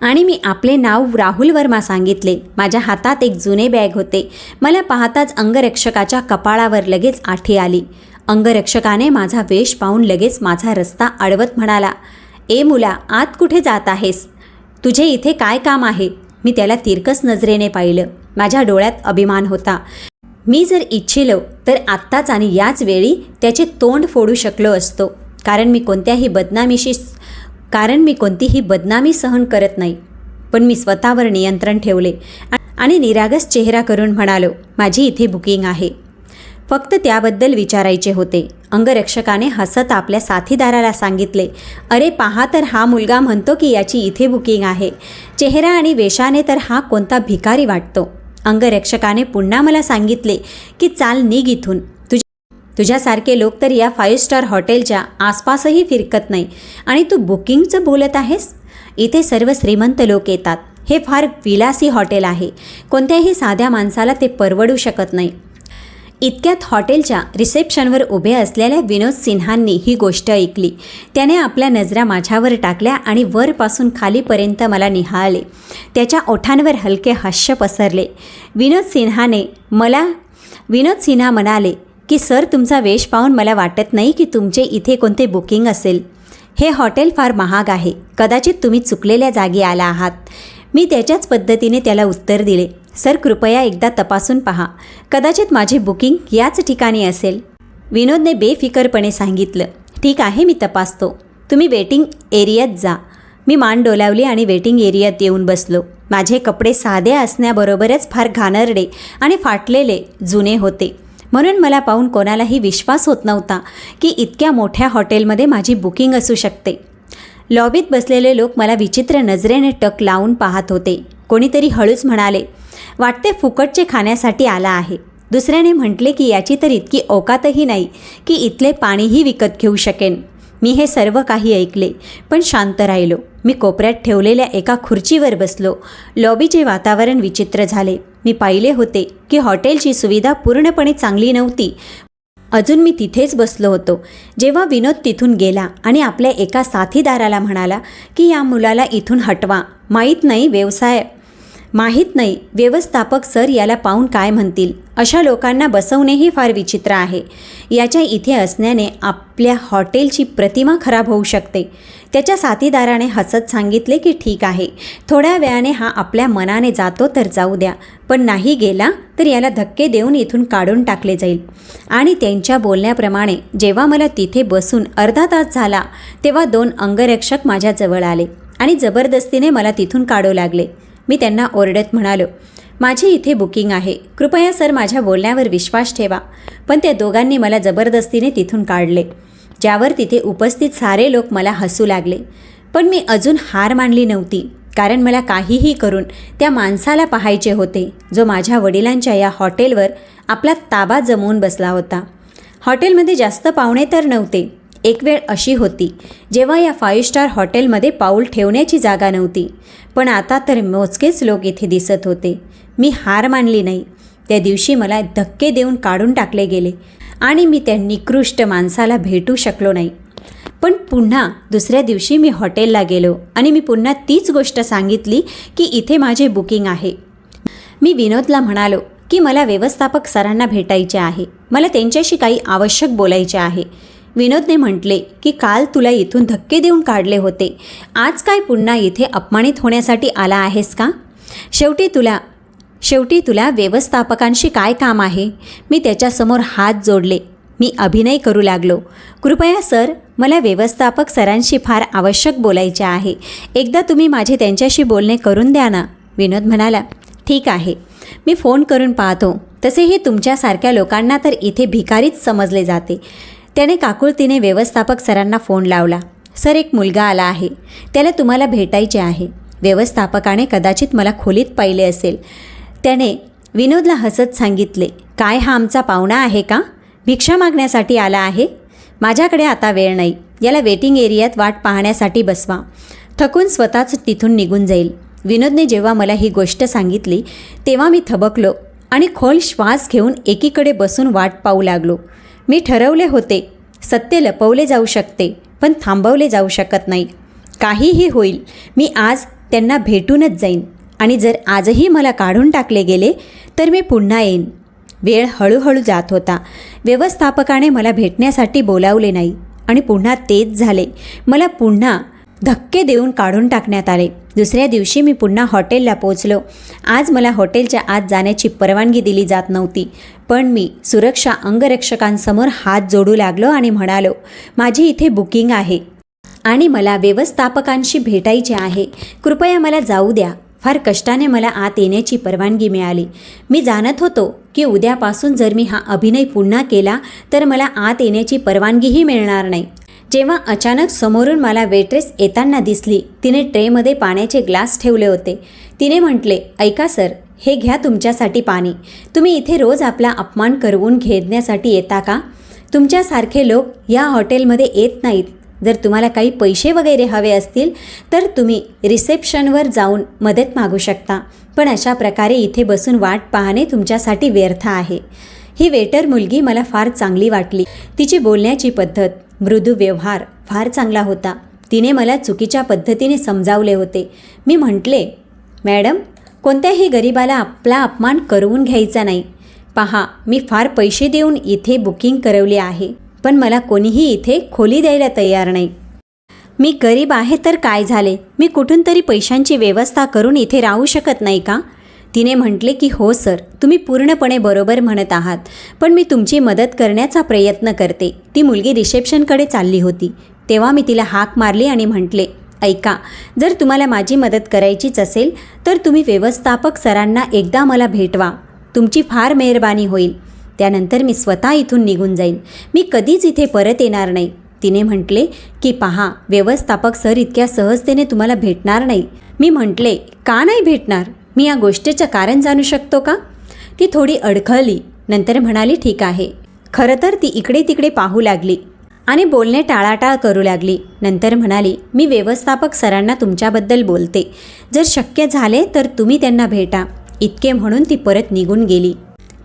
आणि मी आपले नाव राहुल वर्मा सांगितले. माझ्या हातात एक जुने बॅग होते. मला पाहताच अंगरक्षकाच्या कपाळावर लगेच आठी आली. अंगरक्षकाने माझा वेश पाहून लगेच माझा रस्ता अडवत म्हणाला, ए मुला, आत कुठे जात आहेस? तुझे इथे काय काम आहे? मी त्याला तिरकस नजरेने पाहिलं. माझ्या डोळ्यात अभिमान होता. मी जर इच्छिलो तर आत्ताच आणि याच वेळी त्याचे तोंड फोडू शकलो असतो, कारण मी कोणतीही बदनामी सहन करत नाही. पण मी स्वतःवर नियंत्रण ठेवले आणि निरागस चेहरा करून म्हणालो, माझी इथे बुकिंग आहे. फक्त त्याबद्दल विचारायचे होते. अंगरक्षकाने हसत आपल्या साथीदाराला सांगितले, अरे पहा तर हा मुलगा म्हणतो की याची इथे बुकिंग आहे. चेहरा आणि वेशाने तर हा कोणता भिकारी वाटतो. अंगरक्षकाने पुन्हा मला सांगितले की चाल निघ इथून. तुझ्यासारखे लोक तर या 5 स्टार हॉटेलच्या आसपासही फिरकत नाही आणि तू बुकिंगचं बोलत आहेस? इथे सर्व श्रीमंत लोक येतात. हे फार विलासी हॉटेल आहे. कोणत्याही साध्या माणसाला ते परवडू शकत नाही. इतक्यात हॉटेलच्या रिसेप्शनवर उभे असलेल्या विनोद सिन्हांनी ही गोष्ट ऐकली. त्याने आपल्या नजरा माझ्यावर टाकल्या आणि वरपासून खालीपर्यंत मला निहाळले. त्याच्या ओठांवर हलके हास्य पसरले. विनोद सिन्हा म्हणाले की सर, तुमचा वेश पाहून मला वाटत नाही की तुमचे इथे कोणते बुकिंग असेल. हे हॉटेल फार महाग आहे. कदाचित तुम्ही चुकलेल्या जागी आला आहात. मी त्याच्याच पद्धतीने त्याला उत्तर दिले, सर कृपया एकदा तपासून पहा. कदाचित माझे बुकिंग याच ठिकाणी असेल. विनोदने बेफिकरपणे सांगितलं, ठीक आहे, मी तपासतो. तुम्ही वेटिंग एरियात जा. मी मान डोलावली आणि वेटिंग एरियात येऊन बसलो. माझे कपडे साधे असण्याबरोबरच फार घाणेरडे आणि फाटलेले जुने होते. म्हणून मला पाहून कोणालाही विश्वास होत नव्हता की इतक्या मोठ्या हॉटेलमध्ये माझी बुकिंग असू शकते. लॉबीत बसलेले लोक मला विचित्र नजरेने टक लावून पाहत होते. कोणीतरी हळूच म्हणाले, वाटते फुकटचे खाण्यासाठी आला आहे. दुसऱ्याने म्हटले की याची तर इतकी औकातही नाही की इथले पाणीही विकत घेऊ शकेन. मी हे सर्व काही ऐकले पण शांत राहिलो. मी कोपऱ्यात ठेवलेल्या एका खुर्चीवर बसलो. लॉबीचे वातावरण विचित्र झाले. मी पाहिले होते की हॉटेलची सुविधा पूर्णपणे चांगली नव्हती. अजून मी तिथेच बसलो होतो जेव्हा विनोद तिथून गेला आणि आपल्या एका साथीदाराला म्हणाला की या मुलाला इथून हटवा. माहीत नाही व्यवस्थापक सर याला पाहून काय म्हणतील. अशा लोकांना बसवणेही फार विचित्र आहे. याच्या इथे असण्याने आपल्या हॉटेलची प्रतिमा खराब होऊ शकते. त्याच्या साथीदाराने हसत सांगितले की ठीक आहे, थोड्या वेळाने हा आपल्या मनाने जातो तर जाऊ द्या, पण नाही गेला तर याला धक्के देऊन इथून काढून टाकले जाईल. आणि त्यांच्या बोलण्याप्रमाणे जेव्हा मला तिथे बसून अर्धा तास झाला तेव्हा 2 अंगरक्षक माझ्याजवळ आले आणि जबरदस्तीने मला तिथून काढू लागले. मी त्यांना ओरडत म्हणालो, माझी इथे बुकिंग आहे, कृपया सर माझ्या बोलण्यावर विश्वास ठेवा. पण त्या दोघांनी मला जबरदस्तीने तिथून काढले, ज्यावर तिथे उपस्थित सारे लोक मला हसू लागले. पण मी अजून हार मानली नव्हती, कारण मला काहीही करून त्या माणसाला पाहायचे होते जो माझ्या वडिलांच्या या हॉटेलवर आपला ताबा जमवून बसला होता. हॉटेलमध्ये जास्त पाहुणे तर नव्हते. एक वेळ अशी होती जेव्हा या 5 स्टार हॉटेलमध्ये पाऊल ठेवण्याची जागा नव्हती, पण आता तर मोजकेच लोक इथे दिसत होते. मी हार मानली नाही. त्या दिवशी मला धक्के देऊन काढून टाकले गेले आणि मी त्या निकृष्ट माणसाला भेटू शकलो नाही. पण पुन्हा दुसऱ्या दिवशी मी हॉटेलला गेलो आणि मी पुन्हा तीच गोष्ट सांगितली की इथे माझे बुकिंग आहे. मी विनोदला म्हणालो की मला व्यवस्थापक सरांना भेटायचे आहे, मला त्यांच्याशी काही आवश्यक बोलायचे आहे. विनोदने म्हटले की काल तुला इथून धक्के देऊन काढले होते, आज काय पुन्हा इथे अपमानित होण्यासाठी आला आहेस का? शेवटी तुला व्यवस्थापकांशी काय काम आहे? मी त्याच्यासमोर हात जोडले. मी अभिनय करू लागलो, कृपया सर, मला व्यवस्थापक सरांशी फार आवश्यक बोलायचे आहे. एकदा तुम्ही माझे त्यांच्याशी बोलणे करून द्या ना. विनोद म्हणाला, ठीक आहे, मी फोन करून पाहतो. तसेही तुमच्यासारख्या लोकांना तर इथे भिकारीच समजले जाते. त्याने काकुळतीने व्यवस्थापक सरांना फोन लावला. सर, एक मुलगा आला आहे, त्याला तुम्हाला भेटायचे आहे. व्यवस्थापकाने कदाचित मला खोलीत पाहिले असेल. त्याने विनोदला हसत सांगितले, काय हा आमचा पाहुणा आहे का? भिक्षा मागण्यासाठी आला आहे? माझ्याकडे आता वेळ नाही. याला वेटिंग एरियात वाट पाहण्यासाठी बसवा. थकून स्वतःच तिथून निघून जाईल. विनोदने जेव्हा मला ही गोष्ट सांगितली तेव्हा मी थबकलो आणि खोल श्वास घेऊन एकीकडे बसून वाट पाहू लागलो. मी ठरवले होते, सत्य लपवले जाऊ शकते पण थांबवले जाऊ शकत नाही. काहीही होईल, मी आज त्यांना भेटूनच जाईन आणि जर आजही मला काढून टाकले गेले तर मी पुन्हा येईन. वेळ हळूहळू जात होता. व्यवस्थापकाने मला भेटण्यासाठी बोलावले नाही आणि पुन्हा तेच झाले. मला पुन्हा धक्के देऊन काढून टाकण्यात आले. दुसऱ्या दिवशी मी पुन्हा हॉटेलला पोचलो. आज मला हॉटेलच्या आत जाण्याची परवानगी दिली जात नव्हती, पण मी सुरक्षा अंगरक्षकांसमोर हात जोडू लागलो आणि म्हणालो, माझी इथे बुकिंग आहे आणि मला व्यवस्थापकांशी भेटायचे आहे. कृपया मला जाऊ द्या. फार कष्टाने मला आत येण्याची परवानगी मिळाली. मी जाणत होतो की उद्यापासून जर मी हा अभिनय पुन्हा केला तर मला आत येण्याची परवानगीही मिळणार नाही. जेव्हा अचानक समोरून मला वेट्रेस येताना दिसली. तिने ट्रेमध्ये पाण्याचे ग्लास ठेवले होते. तिने म्हटले, ऐका सर, हे घ्या तुमच्यासाठी पाणी. तुम्ही इथे रोज आपला अपमान करवून घेण्यासाठी येता का? तुमच्यासारखे लोक या हॉटेलमध्ये येत नाहीत. जर तुम्हाला काही पैसे वगैरे हवे असतील तर तुम्ही रिसेप्शनवर जाऊन मदत मागू शकता, पण अशा प्रकारे इथे बसून वाट पाहणे तुमच्यासाठी व्यर्थ आहे. ही वेटर मुलगी मला फार चांगली वाटली. तिची बोलण्याची पद्धत, मृदू व्यवहार फार चांगला होता. तिने मला चुकीच्या पद्धतीने समजावले होते. मी म्हटले, मॅडम, कोणत्याही गरिबाला आपला अपमान करवून घ्यायचा नाही. पहा, मी फार पैसे देऊन इथे बुकिंग करवली आहे, पण मला कोणीही इथे खोली द्यायला तयार नाही. मी गरीब आहे तर काय झाले? मी कुठून तरी पैशांची व्यवस्था करून इथे राहू शकत नाही का? तिने म्हटले की हो सर, तुम्ही पूर्णपणे बरोबर म्हणत आहात, पण मी तुमची मदत करण्याचा प्रयत्न करते. ती मुलगी रिसेप्शनकडे चालली होती तेव्हा मी तिला हाक मारली आणि म्हटले, ऐका, जर तुम्हाला माझी मदत करायचीच असेल तर तुम्ही व्यवस्थापक सरांना एकदा मला भेटवा. तुमची फार मेहरबानी होईल. त्यानंतर मी स्वतः इथून निघून जाईन. मी कधीच इथे परत येणार नाही. तिने म्हटले की पहा, व्यवस्थापक सर इतक्या सहजतेने तुम्हाला भेटणार नाही. मी म्हटले, का नाही भेटणार? मी या गोष्टीचं कारण जाणू शकतो का? ती थोडी अडखळली. नंतर म्हणाली, ठीक आहे. खरं तर ती इकडे तिकडे पाहू लागली आणि बोलणे टाळाटाळ करू लागली. नंतर म्हणाली, मी व्यवस्थापक सरांना तुमच्याबद्दल बोलते. जर शक्य झाले तर तुम्ही त्यांना भेटा. इतके म्हणून ती परत निघून गेली.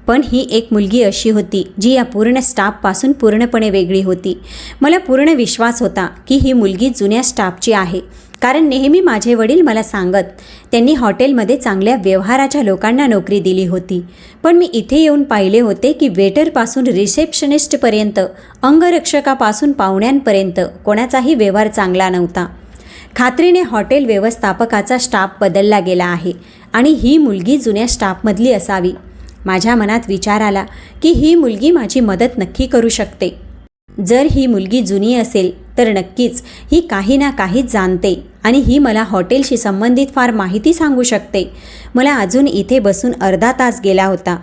पण ही एक मुलगी अशी होती जी या पूर्ण स्टाफपासून पूर्णपणे वेगळी होती. मला पूर्ण विश्वास होता की ही मुलगी जुन्या स्टाफची आहे, कारण नेहमी माझे वडील मला सांगत त्यांनी हॉटेलमध्ये चांगल्या व्यवहाराच्या लोकांना नोकरी दिली होती. पण मी इथे येऊन पाहिले होते की वेटरपासून रिसेप्शनिस्टपर्यंत, अंगरक्षकापासून पाहुण्यांपर्यंत कोणाचाही व्यवहार चांगला नव्हता. खात्रीने हॉटेल व्यवस्थापकाचा स्टाफ बदलला गेला आहे आणि ही मुलगी जुन्या स्टाफमधली असावी. माझ्या मनात विचार आला की ही मुलगी माझी मदत नक्की करू शकते. जर ही मुलगी जुनी असेल तर नक्कीच ही काही ना काही जाणते आणि ही मला हॉटेलशी संबंधित फार माहिती सांगू शकते. मला अजून इथे बसून अर्धा तास गेला होता.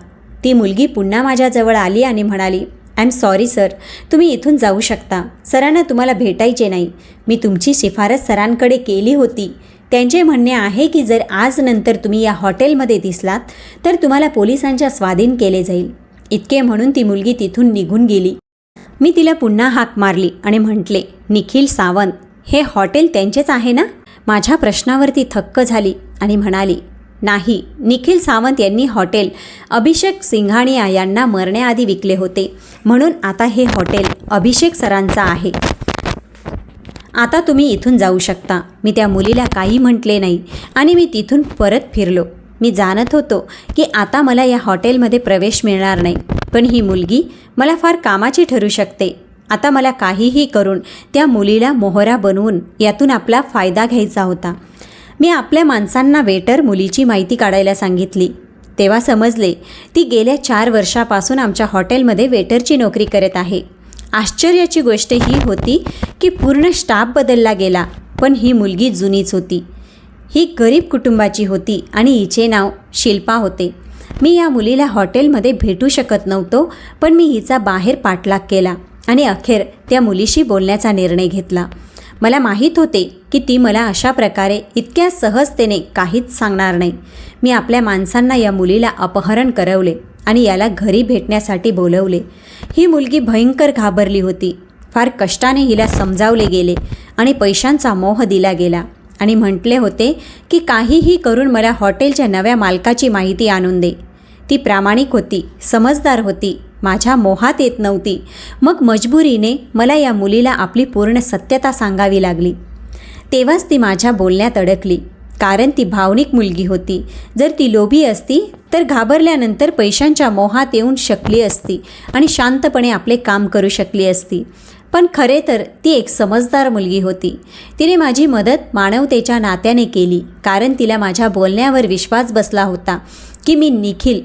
ती मुलगी पुन्हा माझ्याजवळ आली आणि म्हणाली, आय एम सॉरी सर, तुम्ही इथून जाऊ शकता. सरांना तुम्हाला भेटायचे नाही. मी तुमची शिफारस सरांकडे केली होती. त्यांचे म्हणणे आहे की जर आज नंतर तुम्ही या हॉटेलमध्ये दिसलात तर तुम्हाला पोलिसांच्या स्वाधीन केले जाईल. इतके म्हणून ती मुलगी तिथून निघून गेली. मी तिला पुन्हा हाक मारली आणि म्हटले, निखिल सावंत, हे हॉटेल त्यांचेच आहे ना? माझ्या प्रश्नावरती थक्क झाली आणि म्हणाली, नाही, निखिल सावंत यांनी हॉटेल अभिषेक सिंघानिया यांना मरण्याआधी विकले होते, म्हणून आता हे हॉटेल अभिषेक सरांचा आहे. आता तुम्ही इथून जाऊ शकता. मी त्या मुलीला काही म्हटले नाही आणि मी तिथून परत फिरलो. मी जाणत होतो की आता मला या हॉटेलमध्ये प्रवेश मिळणार नाही, पण ही मुलगी मला फार कामाची ठरू शकते. आता मला काहीही करून त्या मुलीला मोहरा बनवून यातून आपला फायदा घ्यायचा होता. मी आपल्या माणसांना वेटर मुलीची माहिती काढायला सांगितली. तेव्हा समजले ती गेल्या 4 वर्षापासून आमच्या हॉटेलमध्ये वेटरची नोकरी करत आहे. आश्चर्याची गोष्ट ही होती की पूर्ण स्टाफ बदलला गेला, पण ही मुलगी जुनीच होती. ही गरीब कुटुंबाची होती आणि हिचे नाव शिल्पा होते. मी या मुलीला हॉटेलमध्ये भेटू शकत नव्हतो, पण मी हिचा बाहेर पाठलाग केला आणि अखेर त्या मुलीशी बोलण्याचा निर्णय घेतला. मला माहीत होते की ती मला अशा प्रकारे इतक्या सहजतेने काहीच सांगणार नाही. मी आपल्या माणसांना या मुलीला अपहरण करवले आणि याला घरी भेटण्यासाठी बोलवले. ही मुलगी भयंकर घाबरली होती. फार कष्टाने हिला समजावले गेले आणि पैशांचा मोह दिला गेला आणि म्हटले होते की काहीही करून मला हॉटेलच्या नव्या मालकाची माहिती आणून दे. ती प्रामाणिक होती, समजदार होती, माझ्या मोहात येत नव्हती. मग मजबुरीने मला या मुलीला आपली पूर्ण सत्यता सांगावी लागली. तेव्हाच ती माझ्या बोलण्यात अडकली, कारण ती भावनिक मुलगी होती. जर ती लोभी असती तर घाबरल्यानंतर पैशांच्या मोहात येऊन शकली असती आणि शांतपणे आपले काम करू शकली असती. पण खरे तर ती एक समजदार मुलगी होती. तिने माझी मदत मानवतेच्या नात्याने केली, कारण तिला माझ्या बोलण्यावर विश्वास बसला होता की मी निखिल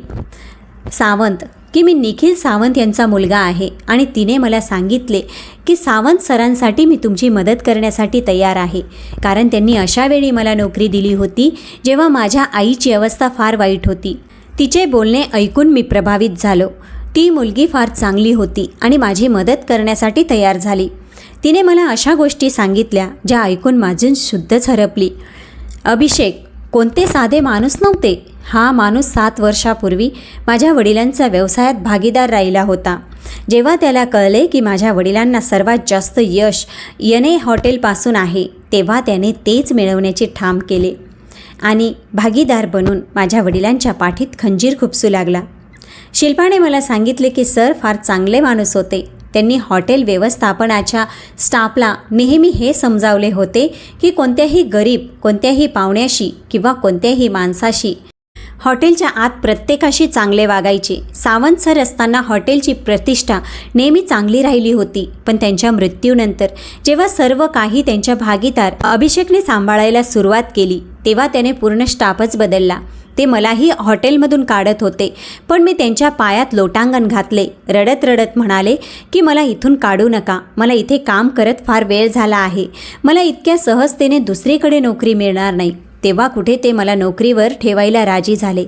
सावंत यांचा मुलगा आहे. आणि तिने मला सांगितले की सावंत सरांसाठी मी तुमची मदत करण्यासाठी तयार आहे, कारण त्यांनी अशा वेळी मला नोकरी दिली होती जेव्हा माझ्या आईची अवस्था फार वाईट होती. तिचे बोलणे ऐकून मी प्रभावित झालो. ती मुलगी फार चांगली होती आणि माझी मदत करण्यासाठी तयार झाली. तिने मला अशा गोष्टी सांगितल्या ज्या ऐकून माझी शुद्धच हरपली. अभिषेक कोणते साधे माणूस नव्हते. हा माणूस 7 वर्षापूर्वी माझ्या वडिलांचा व्यवसायात भागीदार राहिला होता. जेव्हा त्याला कळले की माझ्या वडिलांना सर्वात जास्त यश यने हॉटेलपासून आहे, तेव्हा त्याने तेच मिळवण्याचे ठाम केले आणि भागीदार बनून माझ्या वडिलांच्या पाठीत खंजीर खुपसू लागला. शिल्पाने मला सांगितले की सर फार चांगले माणूस होते. त्यांनी हॉटेल व्यवस्थापनाच्या स्टाफला नेहमी हे समजावले होते की कोणत्याही गरीब, कोणत्याही पाहुण्याशी किंवा कोणत्याही माणसाशी हॉटेलच्या आत प्रत्येकाशी चांगले वागायचे. सावंत सर असताना हॉटेलची प्रतिष्ठा नेहमी चांगली राहिली होती, पण त्यांच्या मृत्यूनंतर जेव्हा सर्व काही त्यांच्या भागीदार अभिषेकने सांभाळायला सुरुवात केली, तेव्हा त्याने पूर्ण स्टाफच बदलला. ते मलाही हॉटेलमधून काढत होते, पण मी त्यांच्या पायात लोटांगण घातले. रडत रडत म्हणाले की मला इथून काढू नका. मला इथे काम करत फार वेळ झाला आहे. मला इतक्या सहजतेने दुसरीकडे नोकरी मिळणार नाही. तेव्हा कुठे ते मला नोकरीवर ठेवायला राजी झाले.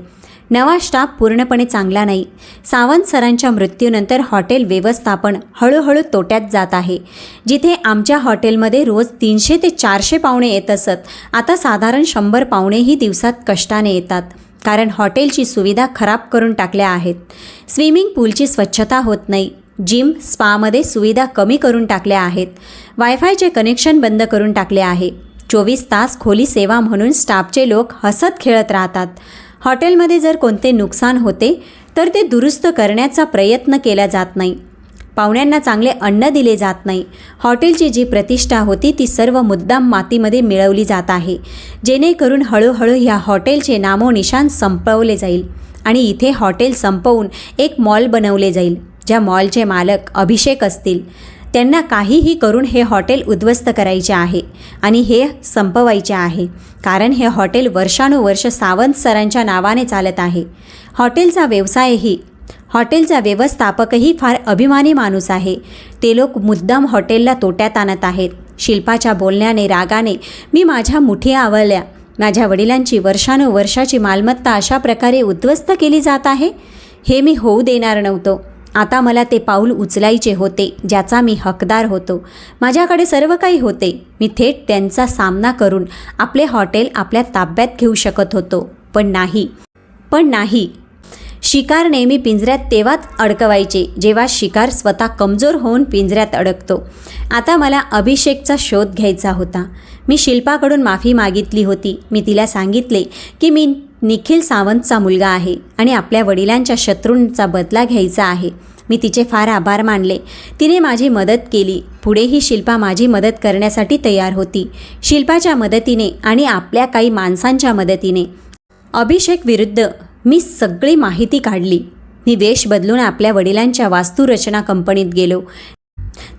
नवा स्टाफ पूर्णपणे चांगला नाही. सावंत सरांच्या मृत्यूनंतर हॉटेल व्यवस्थापन हळूहळू तोट्यात जात आहे. जिथे आमच्या हॉटेलमध्ये रोज 300 ते 400 पाहुणे येत असत, आता साधारण 100 पाहुणेही दिवसात कष्टाने येतात, कारण हॉटेलची सुविधा खराब करून टाकल्या आहेत. स्विमिंग पूलची स्वच्छता होत नाही. जिम, स्पामध्ये सुविधा कमी करून टाकल्या आहेत. वायफायचे कनेक्शन बंद करून टाकले आहे. 24 तास खोली सेवा म्हणून स्टाफचे लोक हसत खेळत राहतात. हॉटेलमध्ये जर कोणते नुकसान होते तर ते दुरुस्त करण्याचा प्रयत्न केला जात नाही. पाहुण्यांना चांगले अन्न दिले जात नाही. हॉटेलची जी प्रतिष्ठा होती ती सर्व मुद्दाम मातीमध्ये मिळवली जात आहे, जेणेकरून हळूहळू ह्या हॉटेलचे नामोनिशाण संपवले जाईल आणि इथे हॉटेल संपवून एक मॉल बनवले जाईल. ज्या मॉलचे मालक अभिषेक असतील, त्यांना काहीही करून हे हॉटेल उद्ध्वस्त करायचे आहे आणि हे संपवायचे आहे, कारण हे हॉटेल वर्षानुवर्ष सावंत सरांच्या नावाने चालत आहे. हॉटेलचा व्यवस्थापकही फार अभिमानी माणूस आहे. ते लोक मुद्दाम हॉटेलला तोट्यात आणत आहेत. शिल्पाच्या बोलण्याने, रागाने मी माझ्या मुठी आवळल्या. माझ्या वडिलांची वर्षानुवर्षाची मालमत्ता अशा प्रकारे उद्ध्वस्त केली जात आहे, हे मी होऊ देणार नव्हतो. आता मला ते पाऊल उचलायचे होते ज्याचा मी हकदार होतो. माझ्याकडे सर्व काही होते. मी थेट त्यांचा सामना करून आपले हॉटेल आपल्या ताब्यात घेऊ शकत होतो. पण नाही. शिकार नेहमी पिंजऱ्यात तेव्हाच अडकवायचे जेव्हा शिकार स्वतः कमजोर होऊन पिंजऱ्यात अडकतो. आता मला अभिषेकचा शोध घ्यायचा होता. मी शिल्पाकडून माफी मागितली होती. मी तिला सांगितले की मी निखिल सावंतचा मुलगा आहे आणि आपल्या वडिलांच्या शत्रूंचा बदला घ्यायचा आहे. मी तिचे फार आभार मानले. तिने माझी मदत केली. पुढेही शिल्पा माझी मदत करण्यासाठी तयार होती. शिल्पाच्या मदतीने आणि आपल्या काही माणसांच्या मदतीने अभिषेक विरुद्ध मी सगळी माहिती काढली. मी वेश बदलून आपल्या वडिलांच्या वास्तुरचना कंपनीत गेलो.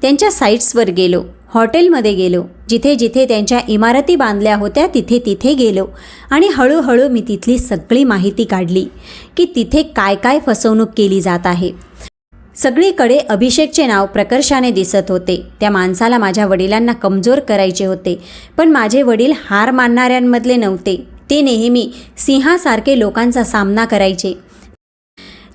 त्यांच्या साईट्सवर गेलो. हॉटेलमध्ये गेलो. जिथे जिथे त्यांच्या इमारती बांधल्या होत्या तिथे गेलो आणि हळूहळू मी तिथली सगळी माहिती काढली की तिथे काय काय फसवणूक केली जात आहे. सगळीकडे अभिषेकचे नाव प्रकर्षाने दिसत होते. त्या माणसाला माझ्या वडिलांना कमजोर करायचे होते, पण माझे वडील हार मानणाऱ्यांमधले नव्हते. ते नेहमी सिंहासारखे लोकांचा सामना करायचे.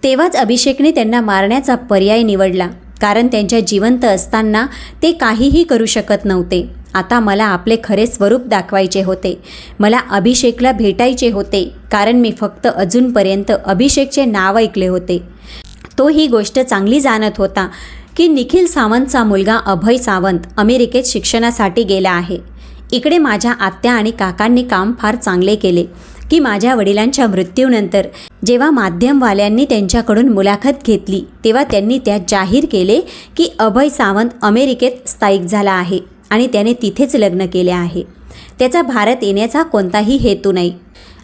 तेव्हाच अभिषेकने त्यांना मारण्याचा पर्याय निवडला, कारण त्यांच्या जिवंत असताना ते काहीही करू शकत नव्हते आता मला आपले खरे स्वरूप दाखवायचे होते. मला अभिषेकला भेटायचे होते, कारण मी फक्त अजूनपर्यंत अभिषेकचे नाव ऐकले होते. तो ही गोष्ट चांगली जाणत होता की निखिल सावंतचा मुलगा अभय सावंत अमेरिकेत शिक्षणासाठी गेला आहे. इकडे माझ्या आत्या आणि काकांनी काम फार चांगले केले की माझ्या वडिलांच्या मृत्यूनंतर जेव्हा माध्यमवाल्यांनी त्यांच्याकडून मुलाखत घेतली तेव्हा त्यांनी त्यात जाहीर केले की अभय सावंत अमेरिकेत स्थायिक झाला आहे आणि त्याने तिथेच लग्न केले आहे. त्याचा भारत येण्याचा कोणताही हेतू नाही.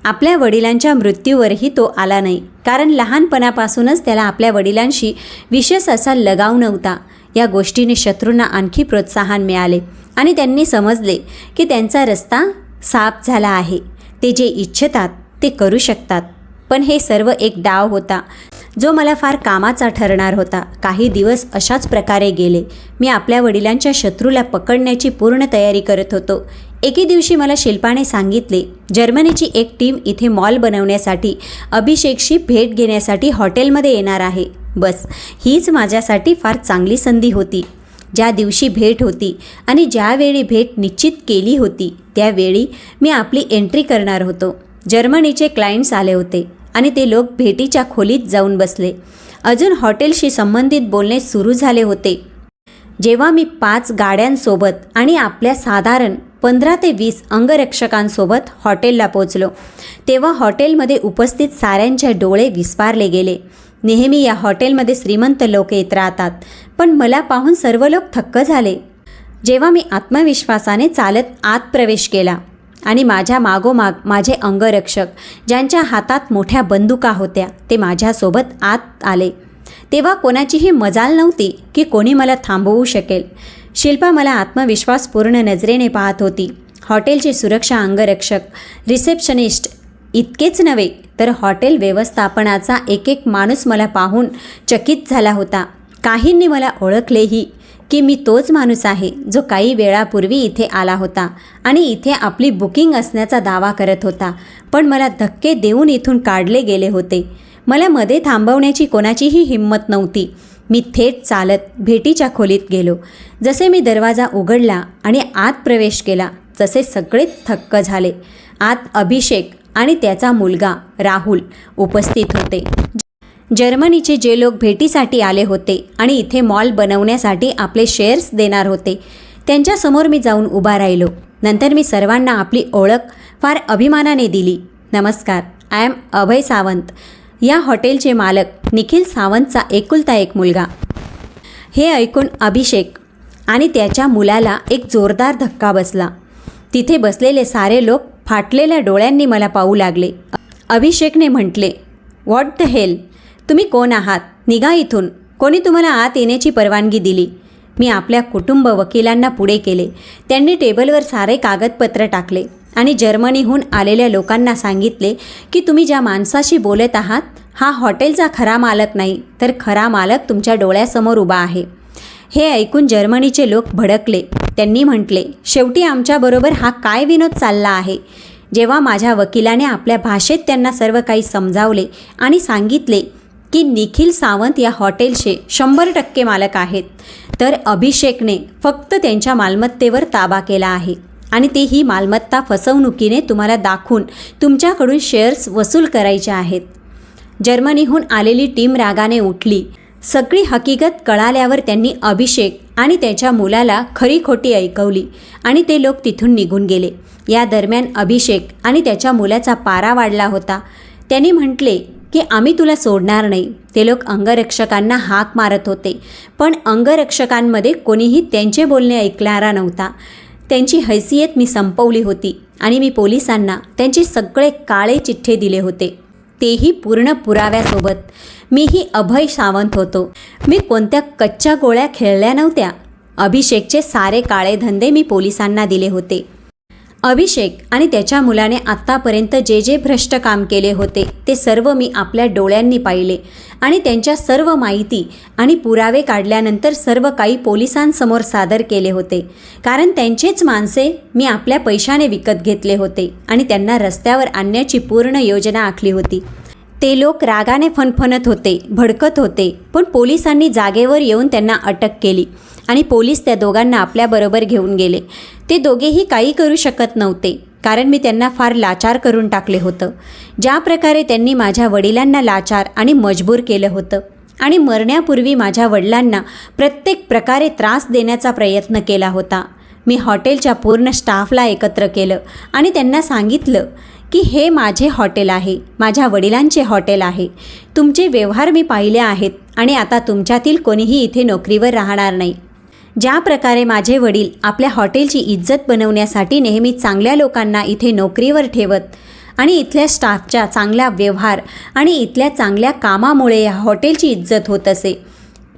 आपल्या वडिलांच्या मृत्यूवरही तो आला नाही, कारण लहानपणापासूनच त्याला आपल्या वडिलांशी विशेष असा लगाव नव्हता. या गोष्टीने शत्रूंना आणखी प्रोत्साहन मिळाले आणि त्यांनी समजले की त्यांचा रस्ता साफ झाला आहे. ते जे इच्छितात ते करू शकतात. पण हे सर्व एक डाव होता जो मला फार कामाचा ठरणार होता. काही दिवस अशाच प्रकारे गेले. मी आपल्या वडिलांच्या शत्रूला पकडण्याची पूर्ण तयारी करत होतो. एके दिवशी मला शिल्पाने सांगितले, जर्मनीची एक टीम इथे मॉल बनवण्यासाठी अभिषेकशी भेट घेण्यासाठी हॉटेलमध्ये येणार आहे. बस हीच माझ्यासाठी फार चांगली संधी होती. ज्या दिवशी भेट होती आणि ज्यावेळी भेट निश्चित केली होती त्यावेळी मी आपली एंट्री करणार होतो. जर्मनीचे क्लायंट्स आले होते आणि ते लोक भेटीच्या खोलीत जाऊन बसले. अजून हॉटेलशी संबंधित बोलणे सुरू झाले होते जेव्हा मी 5 गाड्यांसोबत आणि आपल्या साधारण 15 ते 20 अंगरक्षकांसोबत हॉटेलला पोचलो. तेव्हा हॉटेलमध्ये उपस्थित साऱ्यांचे डोळे विस्फारले गेले. नेहमी या हॉटेलमध्ये श्रीमंत लोक येत राहतात, पण मला पाहून सर्व लोक थक्क झाले. जेव्हा मी आत्मविश्वासाने चालत आत प्रवेश केला आणि माझ्या मागोमाग माझे अंगरक्षक, ज्यांच्या हातात मोठ्या बंदुका होत्या, ते माझ्यासोबत आत आले, तेव्हा कोणाचीही मजाल नव्हती की कोणी मला थांबवू शकेल. शिल्पा मला आत्मविश्वासपूर्ण नजरेने पाहत होती. हॉटेलचे सुरक्षा अंगरक्षक, रिसेप्शनिस्ट इतकेच नव्हे तर हॉटेल व्यवस्थापनाचा एक एक माणूस मला पाहून चकित झाला होता. काहींनी मला ओळखलेही की मी तोच माणूस आहे जो काही वेळापूर्वी इथे आला होता आणि इथे आपली बुकिंग असण्याचा दावा करत होता, पण मला धक्के देऊन इथून काढले गेले होते. मला मध्ये थांबवण्याची कोणाचीही हिंमत नव्हती. मी थेट चालत भेटीच्या खोलीत गेलो. जसे मी दरवाजा उघडला आणि आत प्रवेश केला तसे सगळेच थक्क झाले. आत अभिषेक आणि त्याचा मुलगा राहुल उपस्थित होते. जर्मनीचे जे लोक भेटीसाठी आले होते आणि इथे मॉल बनवण्यासाठी आपले शेअर्स देणार होते, त्यांच्यासमोर मी जाऊन उभा राहिलो. नंतर मी सर्वांना आपली ओळख फार अभिमानाने दिली. नमस्कार, आय एम अभय सावंत, या हॉटेलचे मालक निखिल सावंतचा एकुलता एक मुलगा. हे ऐकून अभिषेक आणि त्याच्या मुलाला एक जोरदार धक्का बसला. तिथे बसलेले सारे लोक फाटलेल्या डोळ्यांनी मला पाहू लागले. अभिषेकने म्हटले, व्हॉट द हेल, तुम्ही कोण आहात? निघा इथून. कोणी तुम्हाला आत येण्याची परवानगी दिली? मी आपल्या कुटुंब वकिलांना पुढे केले. त्यांनी टेबलवर सारे कागदपत्र टाकले आणि जर्मनीहून आलेल्या लोकांना सांगितले की तुम्ही ज्या माणसाशी बोलत आहात हा हॉटेलचा खरा मालक नाही, तर खरा मालक तुमच्या डोळ्यासमोर उभा आहे. हे ऐकून जर्मनीचे लोक भडकले. त्यांनी म्हटले, शेवटी आमच्याबरोबर हा काय विनोद चालला आहे? जेव्हा माझ्या वकिलाने आपल्या भाषेत त्यांना सर्व काही समजावले आणि सांगितले की निखिल सावंत या हॉटेलचे 100% मालक आहेत, तर अभिषेकने फक्त त्यांच्या मालमत्तेवर ताबा केला आहे आणि ते ही मालमत्ता फसवणुकीने तुम्हाला दाखवून तुमच्याकडून शेअर्स वसूल करायचे आहेत. जर्मनीहून आलेली टीम रागाने उठली. सगळी हकीकत कळाल्यावर त्यांनी अभिषेक आणि त्याच्या मुलाला खरी खोटी ऐकवली आणि ते लोक तिथून निघून गेले. या दरम्यान अभिषेक आणि त्याच्या मुलाचा पारा वाढला होता. त्यांनी म्हटले की आम्ही तुला सोडणार नाही. ते लोक अंगरक्षकांना हाक मारत होते, पण अंगरक्षकांमध्ये कोणीही त्यांचे बोलणे ऐकणारा नव्हता. त्यांची हैसियत मी संपवली होती आणि मी पोलिसांना त्यांचे सगळे काळे चिठ्ठे दिले होते, तेही पूर्ण पुराव्यासोबत. मीही अभय सावंत होतो. मी कोणत्या कच्च्या गोळ्या खेळल्या नव्हत्या. अभिषेकचे सारे काळे धंदे मी पोलिसांना दिले होते. अभिषेक आणि त्याच्या मुलाने आत्तापर्यंत जे जे भ्रष्ट काम केले होते ते सर्व मी आपल्या डोळ्यांनी पाहिले आणि त्यांच्या सर्व माहिती आणि पुरावे काढल्यानंतर सर्व काही पोलिसांसमोर सादर केले होते, कारण त्यांचेच माणसे मी आपल्या पैशाने विकत घेतले होते आणि त्यांना रस्त्यावर आणण्याची पूर्ण योजना आखली होती. ते लोक रागाने फणफणत होते, भडकत होते, पण पोलिसांनी जागेवर येऊन त्यांना अटक केली आणि पोलीस त्या दोघांना आपल्याबरोबर घेऊन गेले. ते दोघेही काही करू शकत नव्हते, कारण मी त्यांना फार लाचार करून टाकले होतं. ज्या प्रकारे त्यांनी माझ्या वडिलांना लाचार आणि मजबूर केलं होतं आणि मरण्यापूर्वी माझ्या वडिलांना प्रत्येक प्रकारे त्रास देण्याचा प्रयत्न केला होता. मी हॉटेलच्या पूर्ण स्टाफला एकत्र केलं आणि त्यांना सांगितलं की हे माझे हॉटेल आहे, माझ्या वडिलांचे हॉटेल आहे. तुमचे व्यवहार मी पाहिले आहेत आणि आता तुमच्यातील कोणीही इथे नोकरीवर राहणार नाही. ज्या प्रकारे माझे वडील आपल्या हॉटेलची इज्जत बनवण्यासाठी नेहमी चांगल्या लोकांना इथे नोकरीवर ठेवत आणि इथल्या स्टाफच्या चांगला व्यवहार आणि इथल्या चांगल्या कामामुळे या हॉटेलची इज्जत होत असे,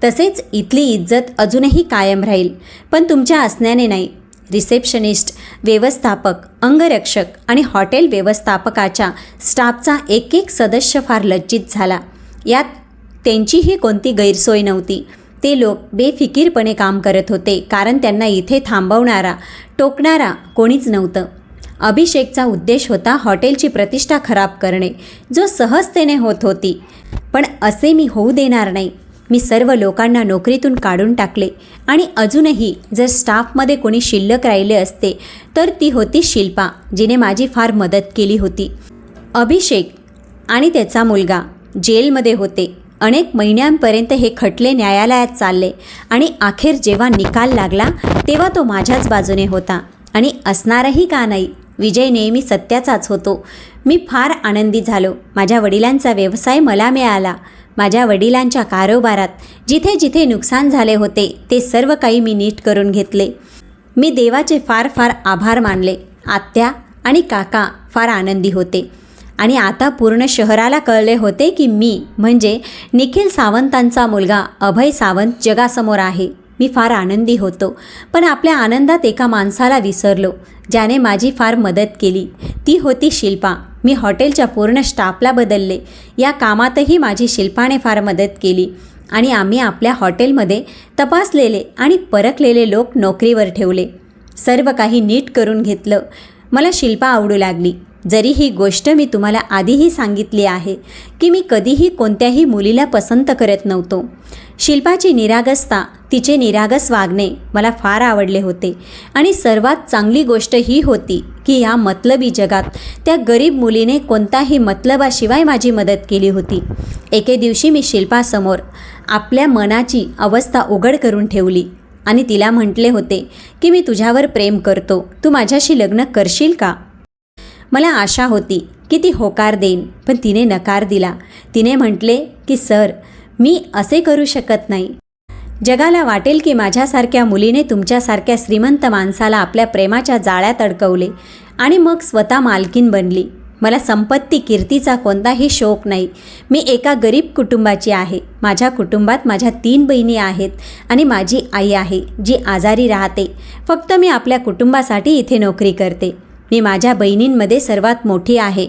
तसेच इथली इज्जत अजूनही कायम राहील, पण तुमच्या असण्याने नाही. रिसेप्शनिस्ट, व्यवस्थापक, अंगरक्षक आणि हॉटेल व्यवस्थापकाच्या स्टाफचा एक एक सदस्य फार लज्जित झाला. यात त्यांचीही कोणती गैरसोय नव्हती. ते लोक बेफिकीरपणे काम करत होते, कारण त्यांना इथे थांबवणारा, टोकणारा कोणीच नव्हतं. अभिषेकचा उद्देश होता हॉटेलची प्रतिष्ठा खराब करणे, जो सहजतेने होत होती, पण असे मी होऊ देणार नाही. मी सर्व लोकांना नोकरीतून काढून टाकले आणि अजूनही जर स्टाफमध्ये कोणी शिल्लक राहिले असते तर ती होती शिल्पा, जिने माझी फार मदत केली होती. अभिषेक आणि त्याचा मुलगा जेलमध्ये होते. अनेक महिन्यांपर्यंत हे खटले न्यायालयात चालले आणि अखेर जेव्हा निकाल लागला तेव्हा तो माझ्याच बाजूने होता आणि असणारही का नाही. विजय नेहमी सत्याचाच होतो. मी फार आनंदी झालो. माझ्या वडिलांचा व्यवसाय मला मिळाला. माझ्या वडिलांच्या कारोबारात जिथे जिथे नुकसान झाले होते ते सर्व काही मी नीट करून घेतले. मी देवाचे फार फार आभार मानले. आत्या आणि काका फार आनंदी होते आणि आता पूर्ण शहराला कळले होते की मी म्हणजे निखिल सावंतांचा मुलगा अभय सावंत जगासमोर आहे. मी फार आनंदी होतो, पण आपल्या आनंदात एका माणसाला विसरलो, ज्याने माझी फार मदत केली. ती होती शिल्पा. मी हॉटेलच्या पूर्ण स्टाफला बदलले. या कामातही माझी शिल्पाने फार मदत केली आणि आम्ही आपल्या हॉटेलमध्ये तपासलेले आणि परखलेले लोक नोकरीवर ठेवले. सर्व काही नीट करून घेतलं. मला शिल्पा आवडू लागली. जरी ही गोष्ट मी तुम्हाला आधीही सांगितली आहे की मी कधीही कोणत्याही मुलीला पसंत करत नव्हतो. शिल्पाची निरागसता, तिचे निरागस वागणे मला फार आवडले होते आणि सर्वात चांगली गोष्ट ही होती की या मतलबी जगात त्या गरीब मुलीने कोणताही मतलबाशिवाय माझी मदत केली होती. एके दिवशी मी शिल्पासमोर आपल्या मनाची अवस्था उघड करून ठेवली आणि तिला म्हटले होते की मी तुझ्यावर प्रेम करतो, तू माझ्याशी लग्न करशील का? मला आशा होती की ती होकार देईन, पण तिने नकार दिला. तिने म्हटले की सर, मी असे करू शकत नाही. जगाला वाटेल की माझ्यासारख्या मुलीने तुमच्यासारख्या श्रीमंत माणसाला आपल्या प्रेमाच्या जाळ्यात अडकवले आणि मग स्वतः मालकीन बनली. मला संपत्ती कीर्तीचा कोणताही शौक नाही. मी एका गरीब कुटुंबाची आहे. माझ्या कुटुंबात माझ्या 3 बहिणी आहेत आणि माझी आई आहे जी आजारी राहते. फक्त मी आपल्या कुटुंबासाठी इथे नोकरी करते. मी माझ्या बहिणींमध्ये सर्वात मोठी आहे.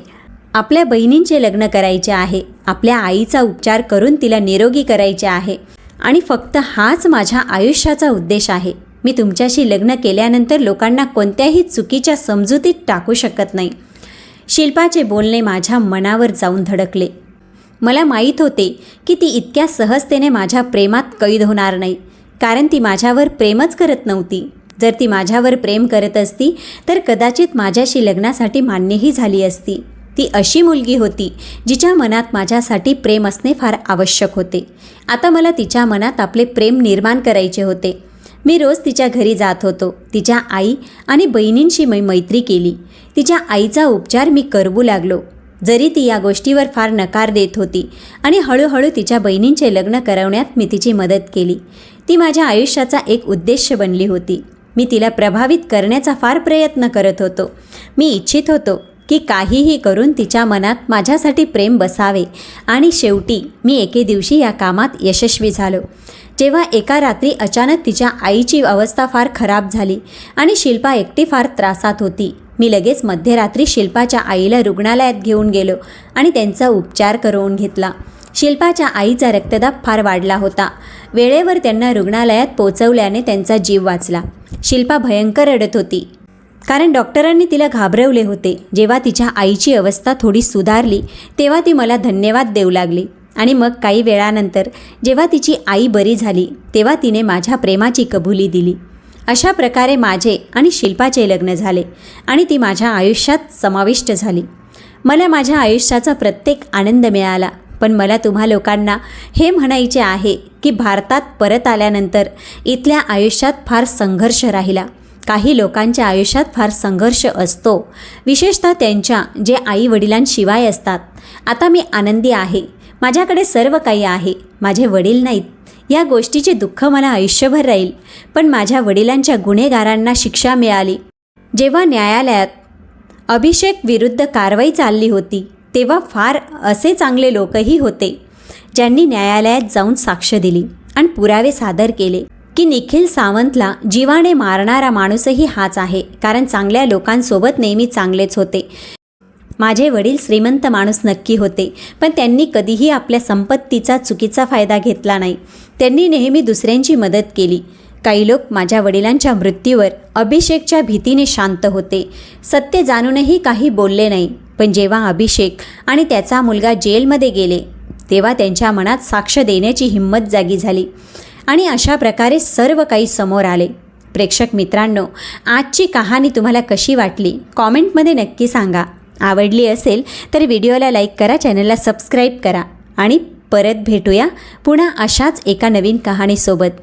आपल्या बहिणींचे लग्न करायचे आहे. आपल्या आईचा उपचार करून तिला निरोगी करायचे आहे आणि फक्त हाच माझ्या आयुष्याचा उद्देश आहे. मी तुमच्याशी लग्न केल्यानंतर लोकांना कोणत्याही चुकीच्या समजुतीत टाकू शकत नाही. शिल्पाचे बोलणे माझ्या मनावर जाऊन धडकले. मला माहीत होते की ती इतक्या सहजतेने माझ्या प्रेमात कैद होणार नाही, कारण ती माझ्यावर प्रेमच करत नव्हती. जर ती माझ्यावर प्रेम करत असती तर कदाचित माझ्याशी लग्नासाठी मान्यही झाली असती. ती अशी मुलगी होती जिच्या मनात माझ्यासाठी प्रेम असणे फार आवश्यक होते. आता मला तिच्या मनात आपले प्रेम निर्माण करायचे होते. मी रोज तिच्या घरी जात होतो. तिच्या आई आणि बहिणींशी मी मैत्री केली. तिच्या आईचा उपचार मी करवू लागलो. जरी ती या गोष्टीवर फार नकार देत होती आणि हळूहळू तिच्या बहिणींचे लग्न करवण्यात मी तिची मदत केली. ती माझ्या आयुष्याचा एक उद्देश बनली होती. मी तिला प्रभावित करण्याचा फार प्रयत्न करत होतो. मी इच्छित होतो की काहीही करून तिच्या मनात माझ्यासाठी प्रेम बसावे आणि शेवटी मी एके दिवशी या कामात यशस्वी झालो. जेव्हा एका रात्री अचानक तिच्या आईची अवस्था फार खराब झाली आणि शिल्पा एकटी फार त्रासात होती. मी लगेच मध्यरात्री शिल्पाच्या आईला रुग्णालयात घेऊन गेलो आणि त्यांचा उपचार करवून घेतला. शिल्पाच्या आईचा रक्तदाब फार वाढला होता. वेळेवर त्यांना रुग्णालयात पोचवल्याने त्यांचा जीव वाचला. शिल्पा भयंकर रडत होती, कारण डॉक्टरांनी तिला घाबरवले होते. जेव्हा तिच्या आईची अवस्था थोडी सुधारली तेव्हा ती मला धन्यवाद देऊ लागली. आणि मग काही वेळानंतर जेव्हा तिची आई बरी झाली तेव्हा तिने माझ्या प्रेमाची कबुली दिली. अशा प्रकारे माझे आणि शिल्पाचे लग्न झाले आणि ती माझ्या आयुष्यात समाविष्ट झाली. मला माझ्या आयुष्याचा प्रत्येक आनंद मिळाला. पण मला तुम्हा लोकांना हे म्हणायचे आहे की भारतात परत आल्यानंतर इथल्या आयुष्यात फार संघर्ष राहिला. काही लोकांच्या आयुष्यात फार संघर्ष असतो, विशेषतः त्यांच्या जे आई वडिलांशिवाय असतात. आता मी आनंदी आहे, माझ्याकडे सर्व काही आहे. माझे वडील नाहीत, या गोष्टीचे दुःख मला आयुष्यभर राहील. पण माझ्या वडिलांच्या गुन्हेगारांना शिक्षा मिळाली. जेव्हा न्यायालयात अभिषेक विरुद्ध कारवाई चालली होती तेव्हा फार असे चांगले लोकही होते ज्यांनी न्यायालयात जाऊन साक्ष दिली आणि पुरावे सादर केले की निखिल सावंतला जीवाने मारणारा माणूसही हाच आहे, कारण चांगल्या लोकांसोबत नेहमी चांगलेच होते. माझे वडील श्रीमंत माणूस नक्की होते, पण त्यांनी कधीही आपल्या संपत्तीचा चुकीचा फायदा घेतला नाही. त्यांनी नेहमी दुसऱ्यांची मदत केली. काही लोक माझ्या वडिलांच्या मृत्यूवर अभिषेकच्या भीतीने शांत होते. सत्य जाणूनही काही बोलले नाही. पण जेव्हा अभिषेक आणि त्याचा मुलगा जेलमध्ये गेले तेव्हा त्यांच्या मनात साक्ष देण्याची हिंमत जागी झाली आणि अशा प्रकारे सर्व काही समोर आले. प्रेक्षक मित्रांनो, आजची कहाणी तुम्हाला कशी वाटली कॉमेंटमध्ये नक्की सांगा. आवडली असेल तर व्हिडिओला लाईक करा, चॅनलला सबस्क्राईब करा आणि परत भेटूया पुन्हा अशाच एका नवीन कहाणीसोबत.